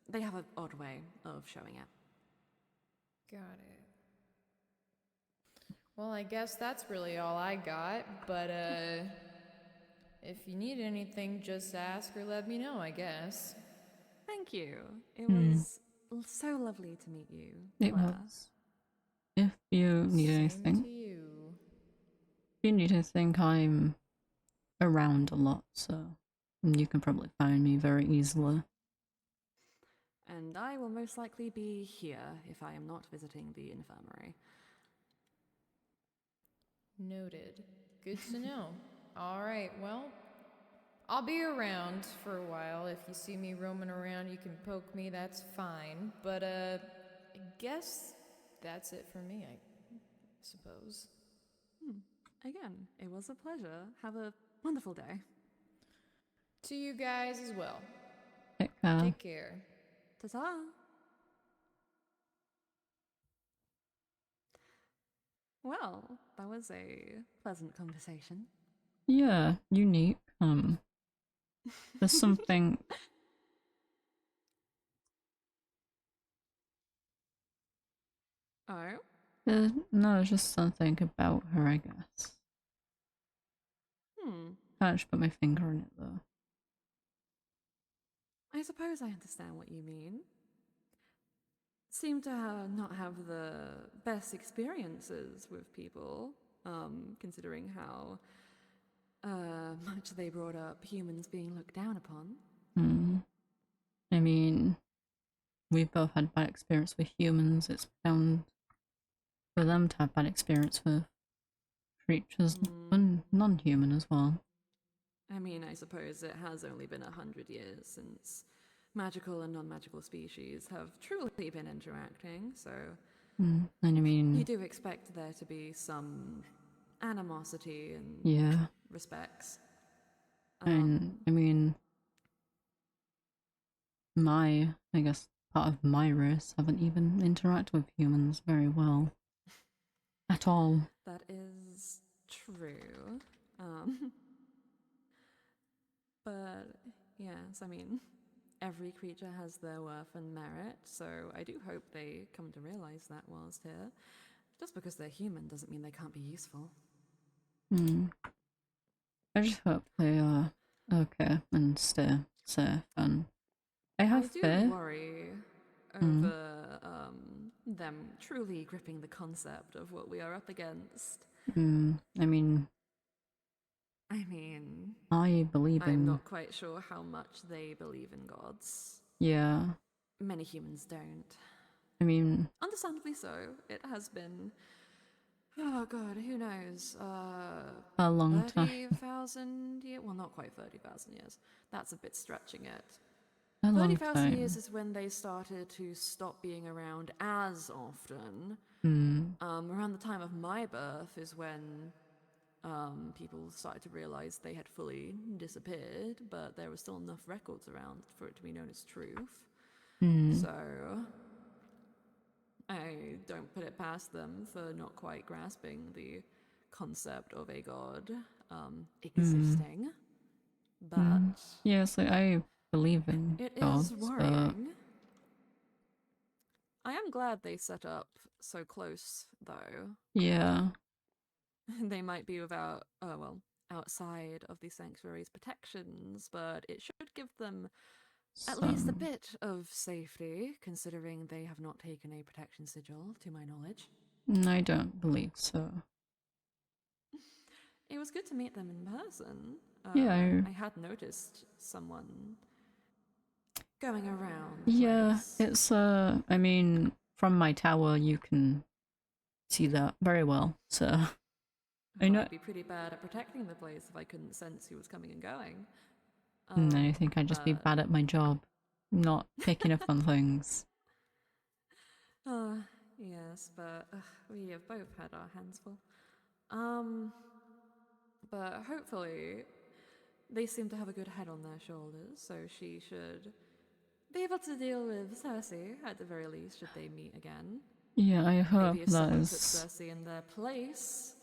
they have an odd way of showing it. Got it. Well, I guess that's really all I got, but if you need anything, just ask or let me know, I guess. Thank you. It was so lovely to meet you, It Claire. was. If you need Same anything, to you. if you need anything, I'm around a lot, so you can probably find me very easily. And I will most likely be here if I am not visiting the infirmary. Noted. Good to know. All right, well, I'll be around for a while. If you see me roaming around, you can poke me, that's fine. But, I guess that's it for me, I suppose. Again, it was a pleasure. Have a wonderful day. To you guys as well. Take care. Take care. Ta-ta! Well, that was a pleasant conversation. Yeah, unique. There's something. Oh? No, it's just something about her, I guess. Can't just put my finger on it though. I suppose I understand what you mean. Seem to not have the best experiences with people, considering how much they brought up humans being looked down upon. I mean, we've both had bad experience with humans. It's bound for them to have bad experience with creatures. And non-human as well. I mean, I suppose it has only been 100 years since magical and non-magical species have truly been interacting, so And I you mean, do expect there to be some animosity in yeah, respects. and I mean, I guess part of my race haven't even interacted with humans very well at all. That is true. Um, but yes, I mean, every creature has their worth and merit, so I do hope they come to realize that whilst here. Just because they're human doesn't mean they can't be useful. I just hope they are okay and stay safe, and I I have do faith. worry over them truly gripping the concept of what we are up against. I mean, I mean, I believe I'm in, not quite sure how much they believe in gods. yeah, Many humans don't. I mean, Understandably so. It has been, oh god, who knows, a long time, 30,000 years? Well, not quite 30,000 years. That's a bit stretching it. a long 30,000 years time. is when they started to stop being around as often. Hmm. Around the time of my birth is when people started to realize they had fully disappeared, but there were still enough records around for it to be known as truth. So I don't put it past them for not quite grasping the concept of a god existing. But Yes, I believe in it is gods, but worrying. I am glad they set up so close, though. yeah, They might be without, outside of the sanctuary's protections, but it should give them at least a some, bit of safety, considering they have not taken a protection sigil, to my knowledge. I don't believe so. It was good to meet them in person. Yeah, I had noticed someone going around the yeah, place. it's, I mean, from my tower you can see that very well, so I Oh, know, I'd be pretty bad at protecting the place if I couldn't sense who was coming and going. and I think I'd just be But bad at my job, not picking up on things. yes, but we have both had our hands full. Um, but hopefully they seem to have a good head on their shoulders, so she should be able to deal with Cersei at the very least, should they meet again. Yeah, I hope Maybe if that someone puts is, Cersei in their place,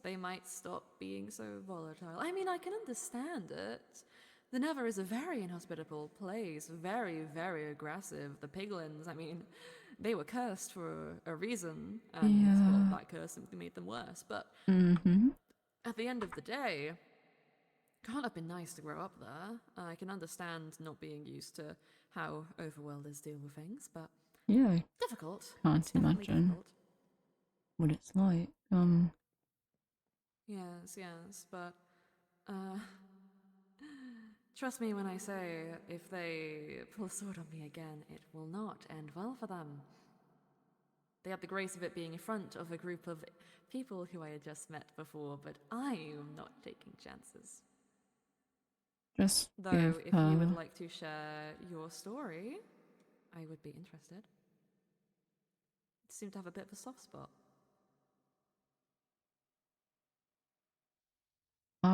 they might stop being so volatile. I mean, I can understand it. The Nether is a very inhospitable place, very, very aggressive. The piglins, I mean, they were cursed for a reason, and, well, yeah, that curse simply made them worse. But mm-hmm, at the end of the day, can't have been nice to grow up there. I can understand not being used to how overworlders deal with things, but yeah, I difficult. can't It's definitely imagine difficult. what it's like, Yes, but uh, trust me when I say if they pull a sword on me again, it will not end well for them. They had the grace of it being in front of a group of people who I had just met before, but I am not taking chances. just give Though, if you would her, like to share your story, I would be interested. You seem to have a bit of a soft spot.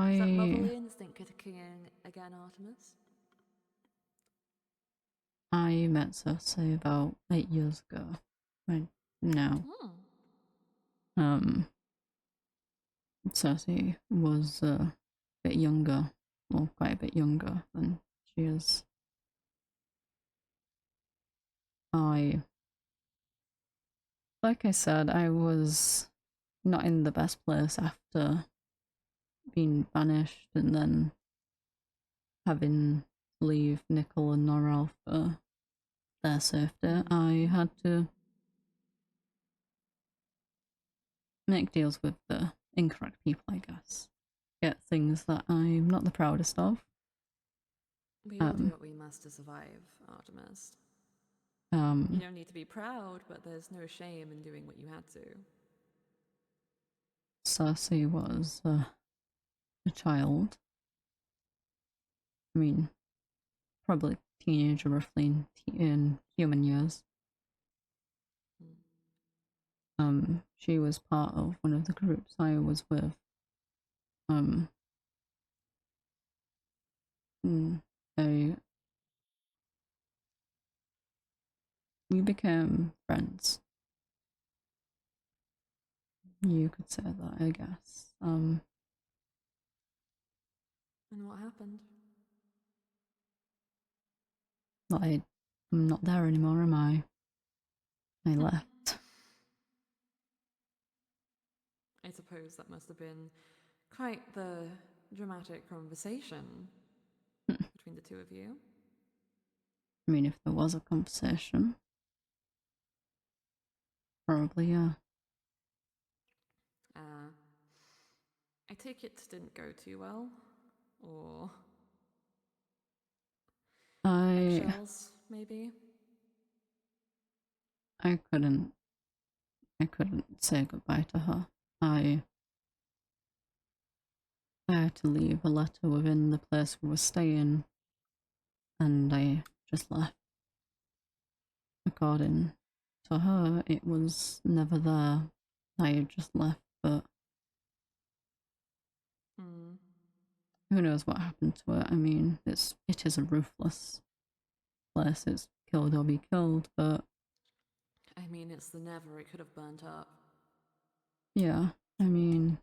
Is that I, motherly instinct kicking in again, Artemis? I met Cersei about 8 years ago, right now, Hmm. Cersei was a bit younger, well, quite a bit younger than she is. I, like I said, I was not in the best place after being banished and then having to leave Nickel and Norrell for their safety. I had to make deals with the incorrect people, I guess. Get things that I'm not the proudest of. We all do what we must to survive, Artemis. You Um, don't need to be proud, but there's no shame in doing what you had to. Cersei was a child. I mean, probably teenager, roughly in human years. She was part of one of the groups I was with. They we became friends. You could say that, I guess. And what happened? I'm not there anymore, am I? I left. I suppose that must have been quite the dramatic conversation between the two of you. I mean, if there was a conversation, probably, yeah. I take it didn't go too well, or eggshells, maybe. I couldn't say goodbye to her. I had to leave a letter within the place we were staying, and I just left. According to her, it was never there. I had just left, but who knows what happened to it. I mean, it is a ruthless place. It's killed or be killed, but I mean, it's the never. It could have burnt up. yeah, I mean,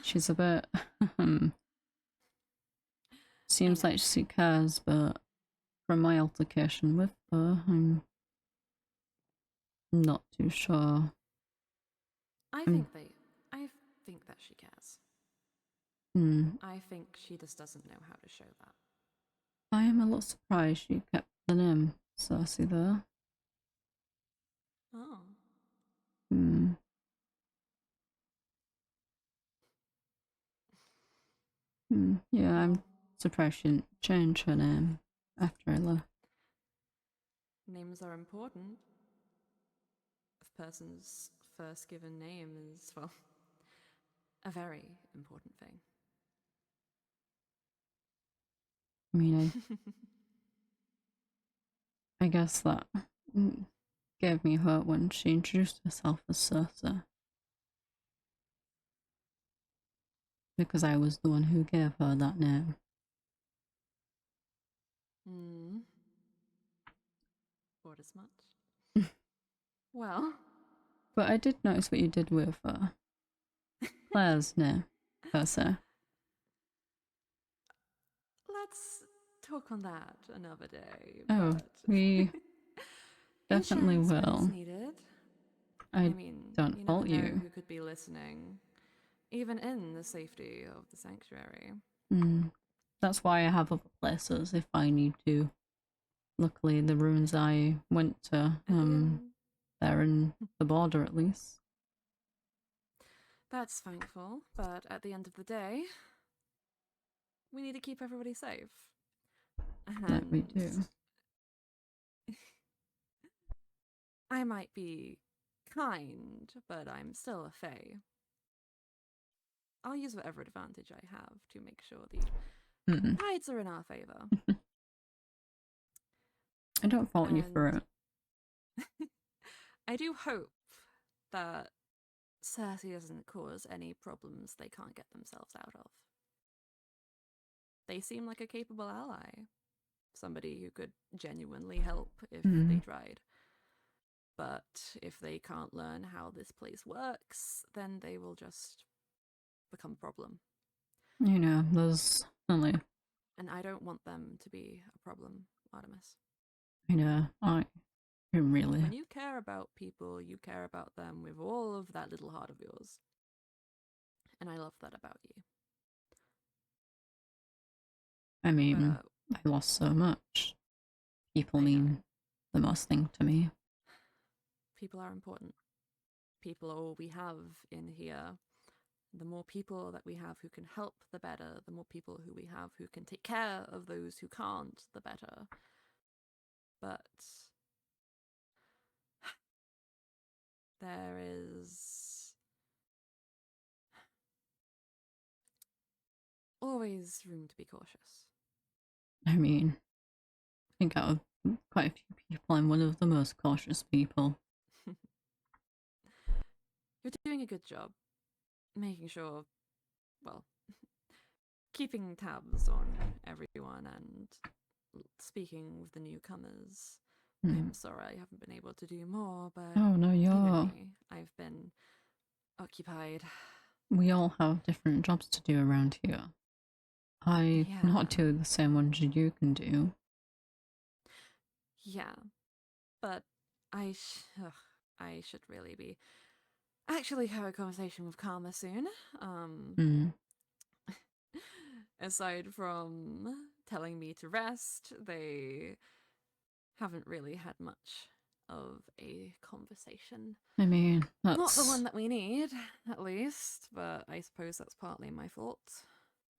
she's a bit. Seems like she cares, but from my altercation with her, I'm not too sure. I think that she cares. I think she just doesn't know how to show that. I am a little surprised she kept the name Cersei there. Oh. Yeah, I'm surprised she didn't change her name after I left. Names are important. A person's first given name is, well, a very important thing. I mean, I guess that gave me hope when she introduced herself as Cersei. Because I was the one who gave her that name. Thought as much. Well. But I did notice what you did with Claire's name, Cersei. Let's talk on that another day. Oh, we definitely will. Needed. I don't fault you. you. Who could be listening, even in the safety of the sanctuary. That's why I have other places if I need to. Luckily, the ruins I went to, they're in the border at least. That's thankful, but at the end of the day, we need to keep everybody safe. That we do. I might be kind, but I'm still a fae. I'll use whatever advantage I have to make sure the tides are in our favor. I don't fault you for it. I do hope that Cersei doesn't cause any problems they can't get themselves out of. They seem like a capable ally. Somebody who could genuinely help if they tried. But if they can't learn how this place works, then they will just become a problem. You know, there's only... And I don't want them to be a problem, Artemis. I know, I really... When you care about people, you care about them with all of that little heart of yours. And I love that about you. I mean, I lost so much. People mean the most thing to me. People are important. People are all we have in here. The more people that we have who can help, the better. The more people who we have who can take care of those who can't, the better. But there is always room to be cautious. I mean, I think out of quite a few people, I'm one of the most cautious people. You're doing a good job making sure, well, keeping tabs on everyone and speaking with the newcomers. I'm sorry I haven't been able to do more, but Oh no, even me, I've been occupied. we all have different jobs to do around here. I cannot do the same ones you can do. Yeah, but I should really be actually have a conversation with Karma soon. Aside from telling me to rest, they haven't really had much of a conversation. I mean, that's not the one that we need, at least, but I suppose that's partly my fault.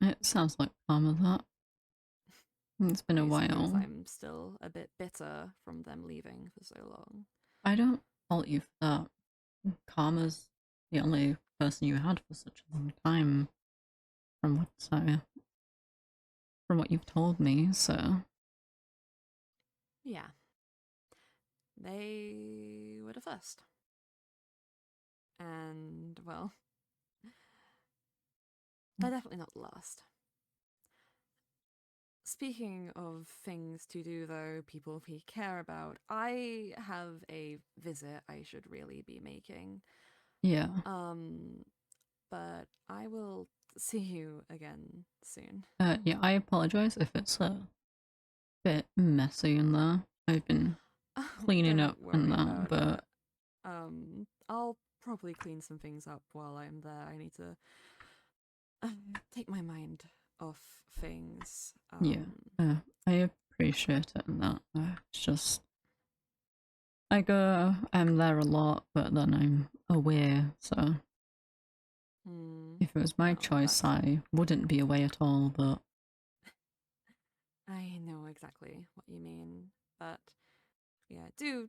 It sounds like Karma that. It's been a while. I'm still a bit bitter from them leaving for so long. I don't fault you for that. Karma's the only person you had for such a long time, from what you've told me. So yeah, they were the first, and well, they're definitely not the last. Speaking of things to do, though, people we care about, I have a visit I should really be making. yeah. But I will see you again soon. Yeah, I apologize if it's a bit messy in there. I've been cleaning up and that, but I'll probably clean some things up while I'm there. I need to take my mind off things. yeah, I appreciate it and that. It's just I'm there a lot, but then I'm away, so if it was my choice, I wouldn't be away at all, but I know exactly what you mean, but yeah, do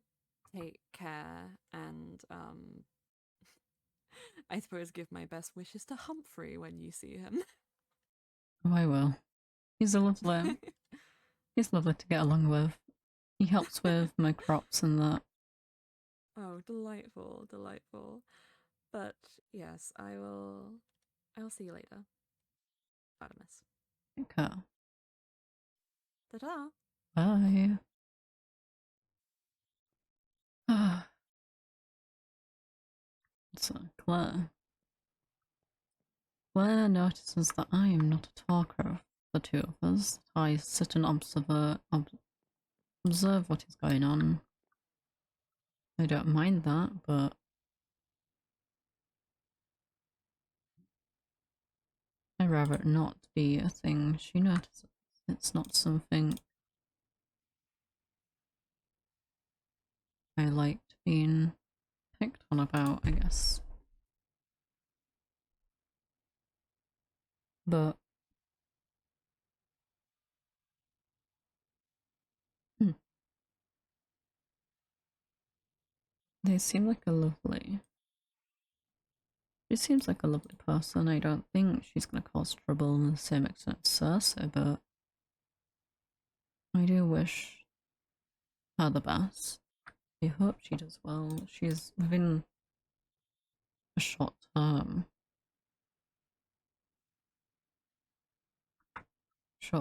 take care and I suppose give my best wishes to Humphrey when you see him. oh, I will. He's lovely to get along with. He helps with my crops and that. Oh, delightful, delightful. But yes, I'll see you later. Artemis. Okay. Ta-ta! Bye. So Claire notices that I am not a talker of the two of us. I sit and observe what is going on. I don't mind that, but I'd rather it not be a thing she notices. It's not something I liked being picked on about, I guess. But they seem like a lovely. She seems like a lovely person. I don't think she's going to cause trouble in the same extent as Cersei, but I do wish her the best. I hope she does well. She's within a short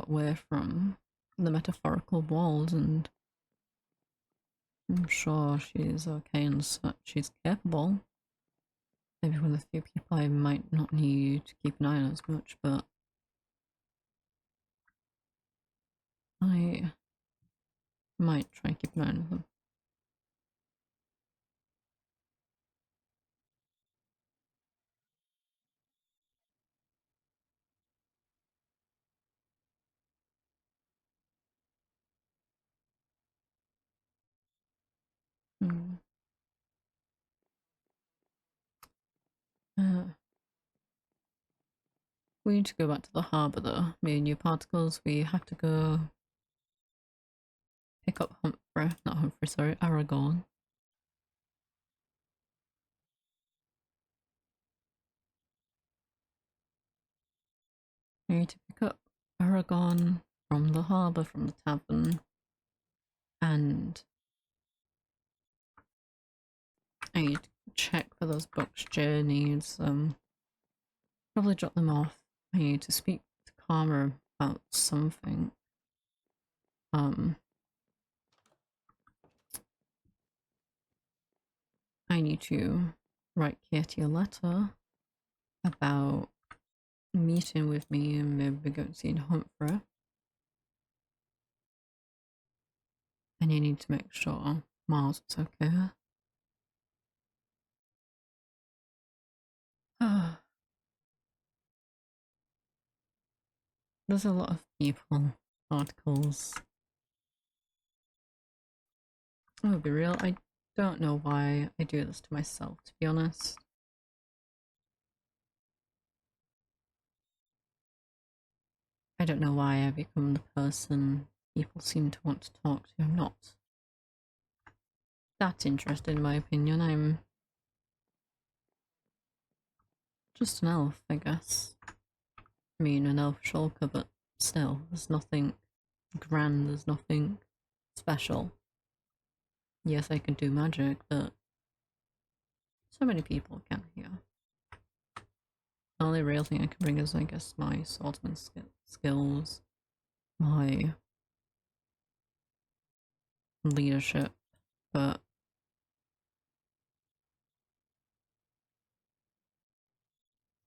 way from the metaphorical walls, and I'm sure she's okay and such. She's capable. Maybe one of the few people I might not need to keep an eye on as much, but I might try and keep an eye on them. We need to go back to the harbour though. Me and your particles, we have to go pick up Humphrey, not Humphrey, sorry, Aragorn. I need to pick up Aragon from the harbour, from the tavern, and I need to check for those books Jay needs. Probably drop them off. I need to speak to Karma about something. I need to write Katie a letter about meeting with me and maybe going to see hunt for her. And you need to make sure Mars is okay. There's a lot of people, articles. I'll be real, I don't know why I do this to myself, to be honest. I don't know why I become the person people seem to want to talk to. I'm not that interested, in my opinion. I'm just an elf, I guess. I mean, an elf shulker, but still, there's nothing grand, there's nothing special. Yes, I can do magic, but so many people can here. The only real thing I can bring is, I guess, my swordsman skills, my leadership, but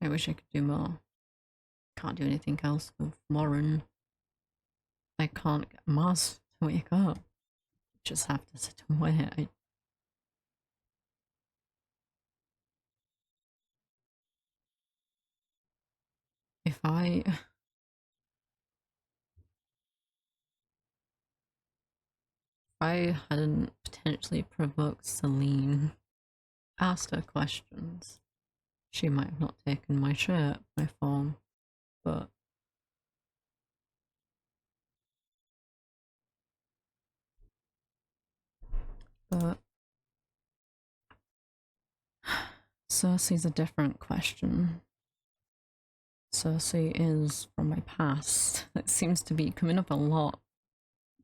I wish I could do more. Can't do anything else with Lauren. I can't get Mars to wake up. Just have to sit and wait. If I hadn't potentially provoked Celine, asked her questions, she might have not taken my shape, my form, but Cersei's a different question. Cersei is from my past. It seems to be coming up a lot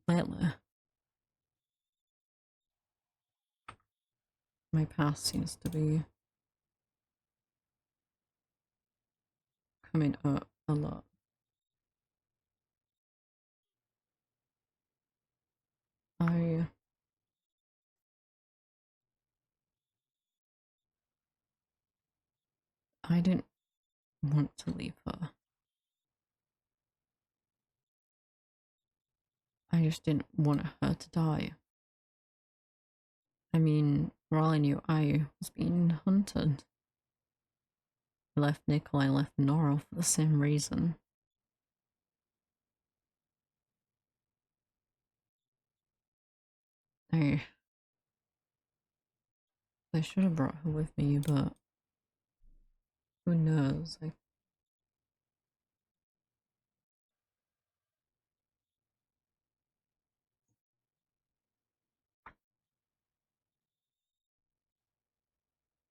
lately. My past seems to be coming up a lot. I didn't want to leave her. I just didn't want her to die. I mean, for all I knew, I was being hunted. I left Nickel, I left Noro for the same reason. I should have brought her with me, but who knows?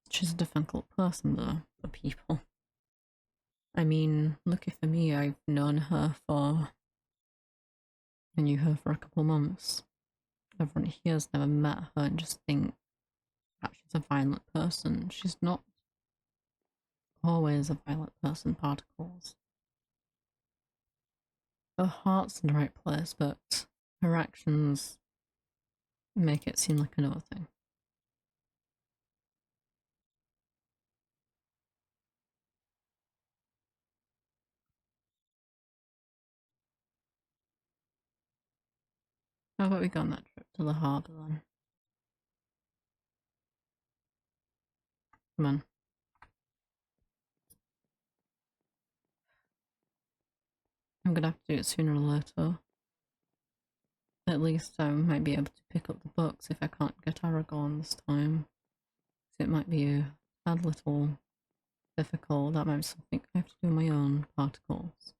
She's a difficult person, though, for people. I mean, lucky for me, I've known her I knew her for a couple months. Everyone here has never met her and just think that she's a violent person. She's not always a violent person, particles. Her heart's in the right place, but her actions make it seem like another thing. How about we go on that trip to the harbour then? Come on. I'm gonna have to do it sooner or later. At least I might be able to pick up the books if I can't get Aragorn this time. So it might be a tad little difficult. That might be something I have to do on my own, particles.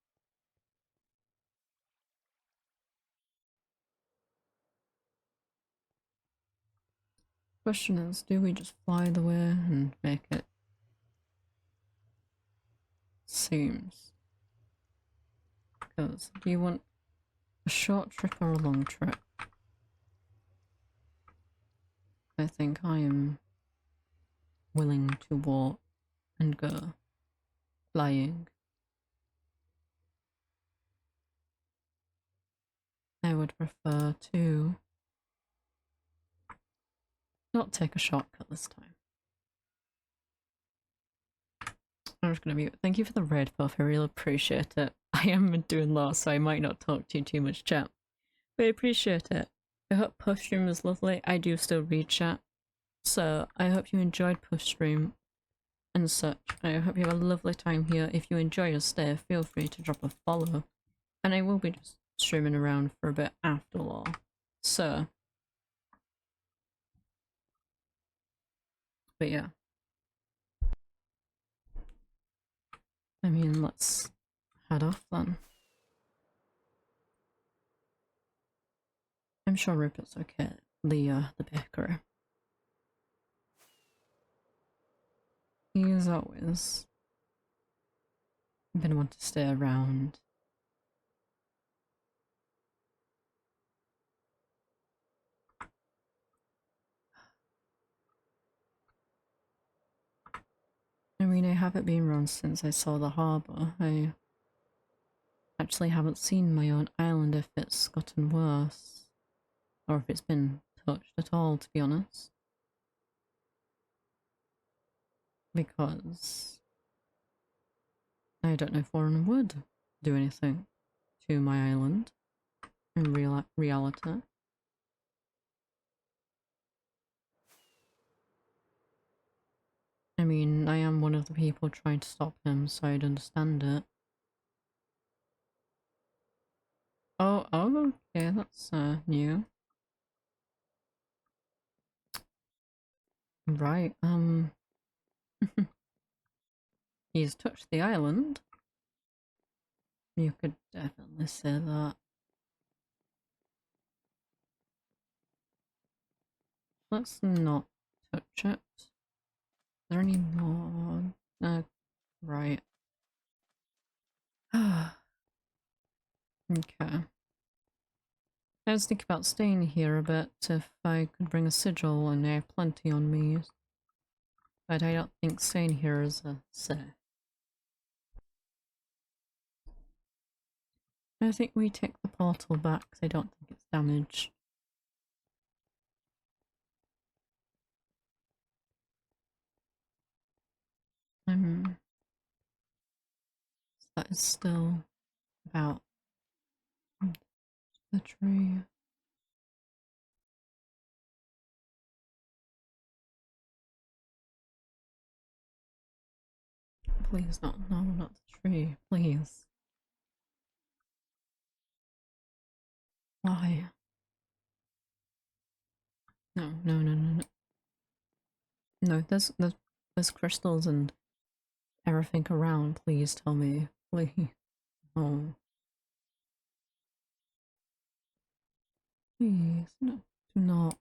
Question is, do we just fly the way and make it seems Because do you want a short trip or a long trip? I think I am willing to walk and go flying. I would prefer to not take a shortcut this time. I'm just gonna mute. Thank you for the red buff, I really appreciate it. I am doing lore, so I might not talk to you too much, chat. But I appreciate it. I hope Push Stream was lovely. I do still read chat. So I hope you enjoyed Push Stream and such. I hope you have a lovely time here. If you enjoy your stay, feel free to drop a follow. And I will be just streaming around for a bit after lore. So, but yeah. I mean, let's head off then. I'm sure Rupert's okay. The bakery. He's always been one to stay around. I mean, I haven't been around since I saw the harbour. I actually haven't seen my own island if it's gotten worse. Or if it's been touched at all, to be honest. Because I don't know if Warren would do anything to my island in reality. I mean, I am one of the people trying to stop him, so I'd understand it. Oh, okay, that's new. Right, he's touched the island. You could definitely say that. Let's not touch it. Is there any more? Right. Okay. I was thinking about staying here a bit if I could bring a sigil, and I have plenty on me. But I don't think staying here is a safe. I think we take the portal back because I don't think it's damaged. That is still about the tree. Please, no, not the tree, please. Why? No. No, there's crystals and everything around. Please tell me, please. Oh, please, no, do not.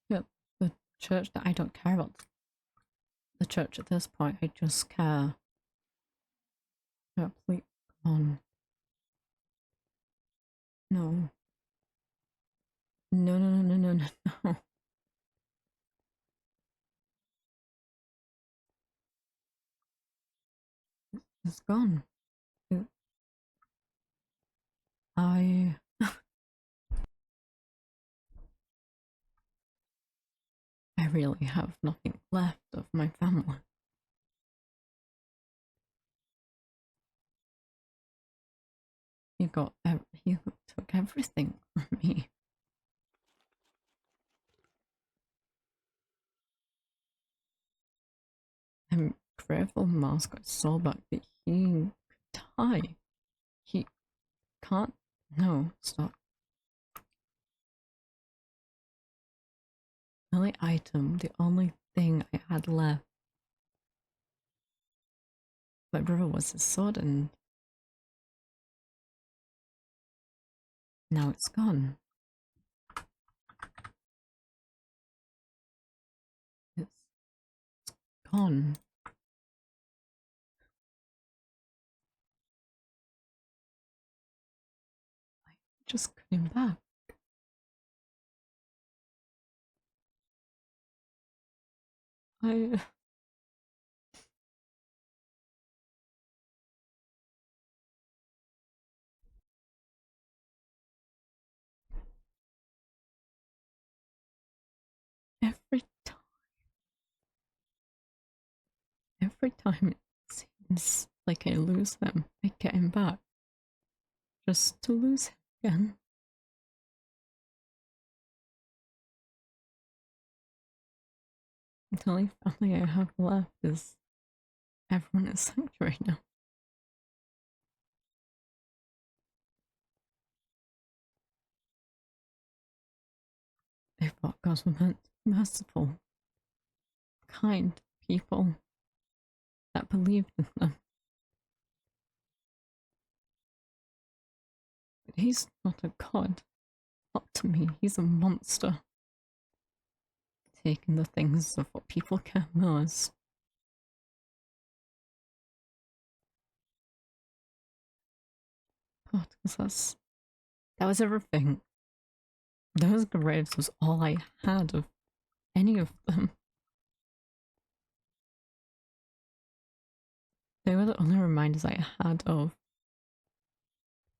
Yeah, the church that I don't care about. The church at this point, I just care. Yeah, please, come on. No. No. It's gone. I I really have nothing left of my family. He took everything from me. I'm grateful Mars got his soul back, but he could die. He can't. No, stop. The only item, the only thing I had left, my brother, was his sword, and now it's gone. It's gone. just came back. I... Every time it seems like I lose him, I get him back. Just to lose him again. The only family I have left is everyone at Sanctuary now. They thought gods were meant to be merciful, kind people that believed in them. But he's not a god. Not to me, he's a monster. Taking the things of what people care most. God, because that was everything. Those graves was all I had of any of them. They were the only reminders I had of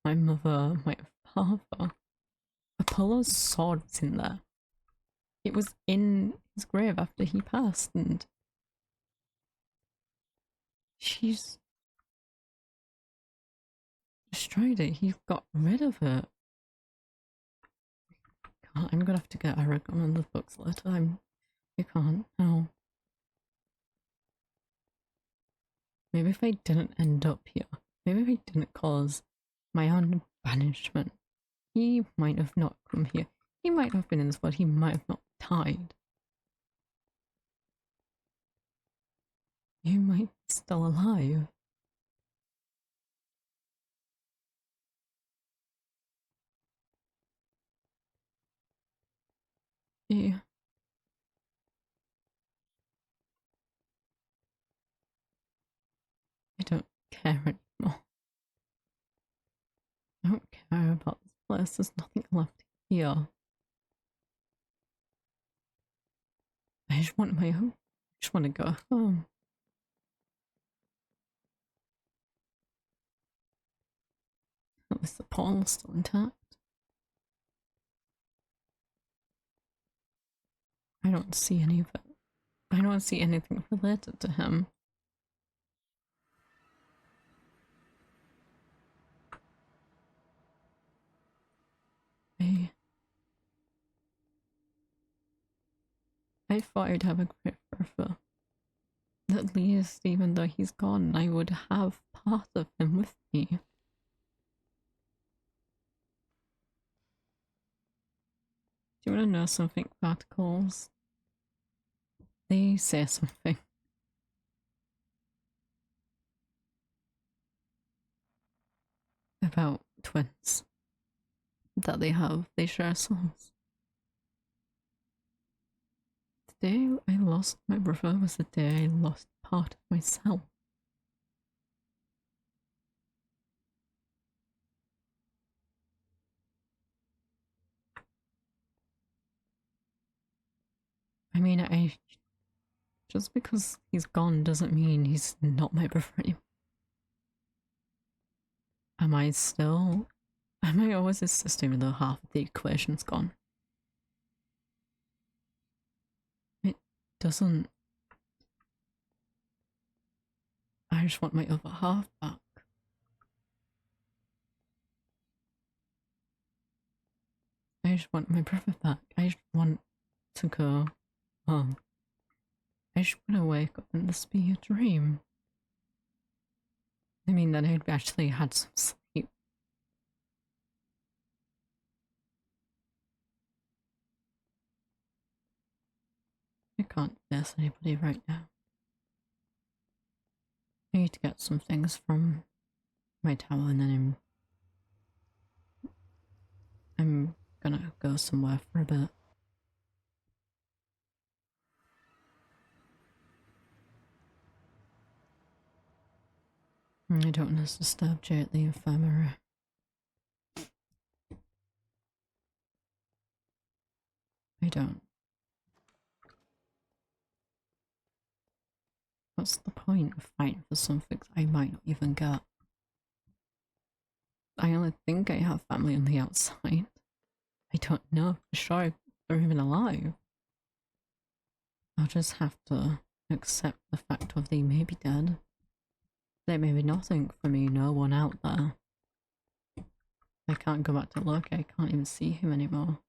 my mother, my father. Apollo's sword was in there. It was in his grave after he passed, and she's destroyed it. He got rid of it. God, I'm gonna have to get Aragon on the books later. I can't now. Maybe if I didn't end up here, maybe if I didn't cause my own banishment, he might have not come here. He might have been in this world, he might have not died. You might be still alive. Yeah. I don't care anymore. I don't care about this place. There's nothing left here. I just want my home. I just want to go home. At least the portal's still intact. I don't see any of it. I don't see anything related to him. I thought I'd have a great brother. At least, even though he's gone, I would have part of him with me. Do you want to know something, Particles? They say something. About twins. That they share souls. The day I lost my brother was the day I lost part of myself. I mean, just because he's gone doesn't mean he's not my brother anymore. Am I always his sister even though half of the equation's gone? It doesn't. I just want my other half back. I just want my brother back. I just want to go home. I just want to wake up and this be a dream. I mean, that I'd actually had some sleep. I can't face anybody right now. I need to get some things from my tower and then I'm gonna go somewhere for a bit. I don't want to disturb Jay at the infirmary. I don't. What's the point of fighting for something I might not even get? I only think I have family on the outside. I don't know for sure if they're even alive. I'll just have to accept the fact of they may be dead. There may be nothing for me, no one out there. I can't go back to look, I can't even see him anymore.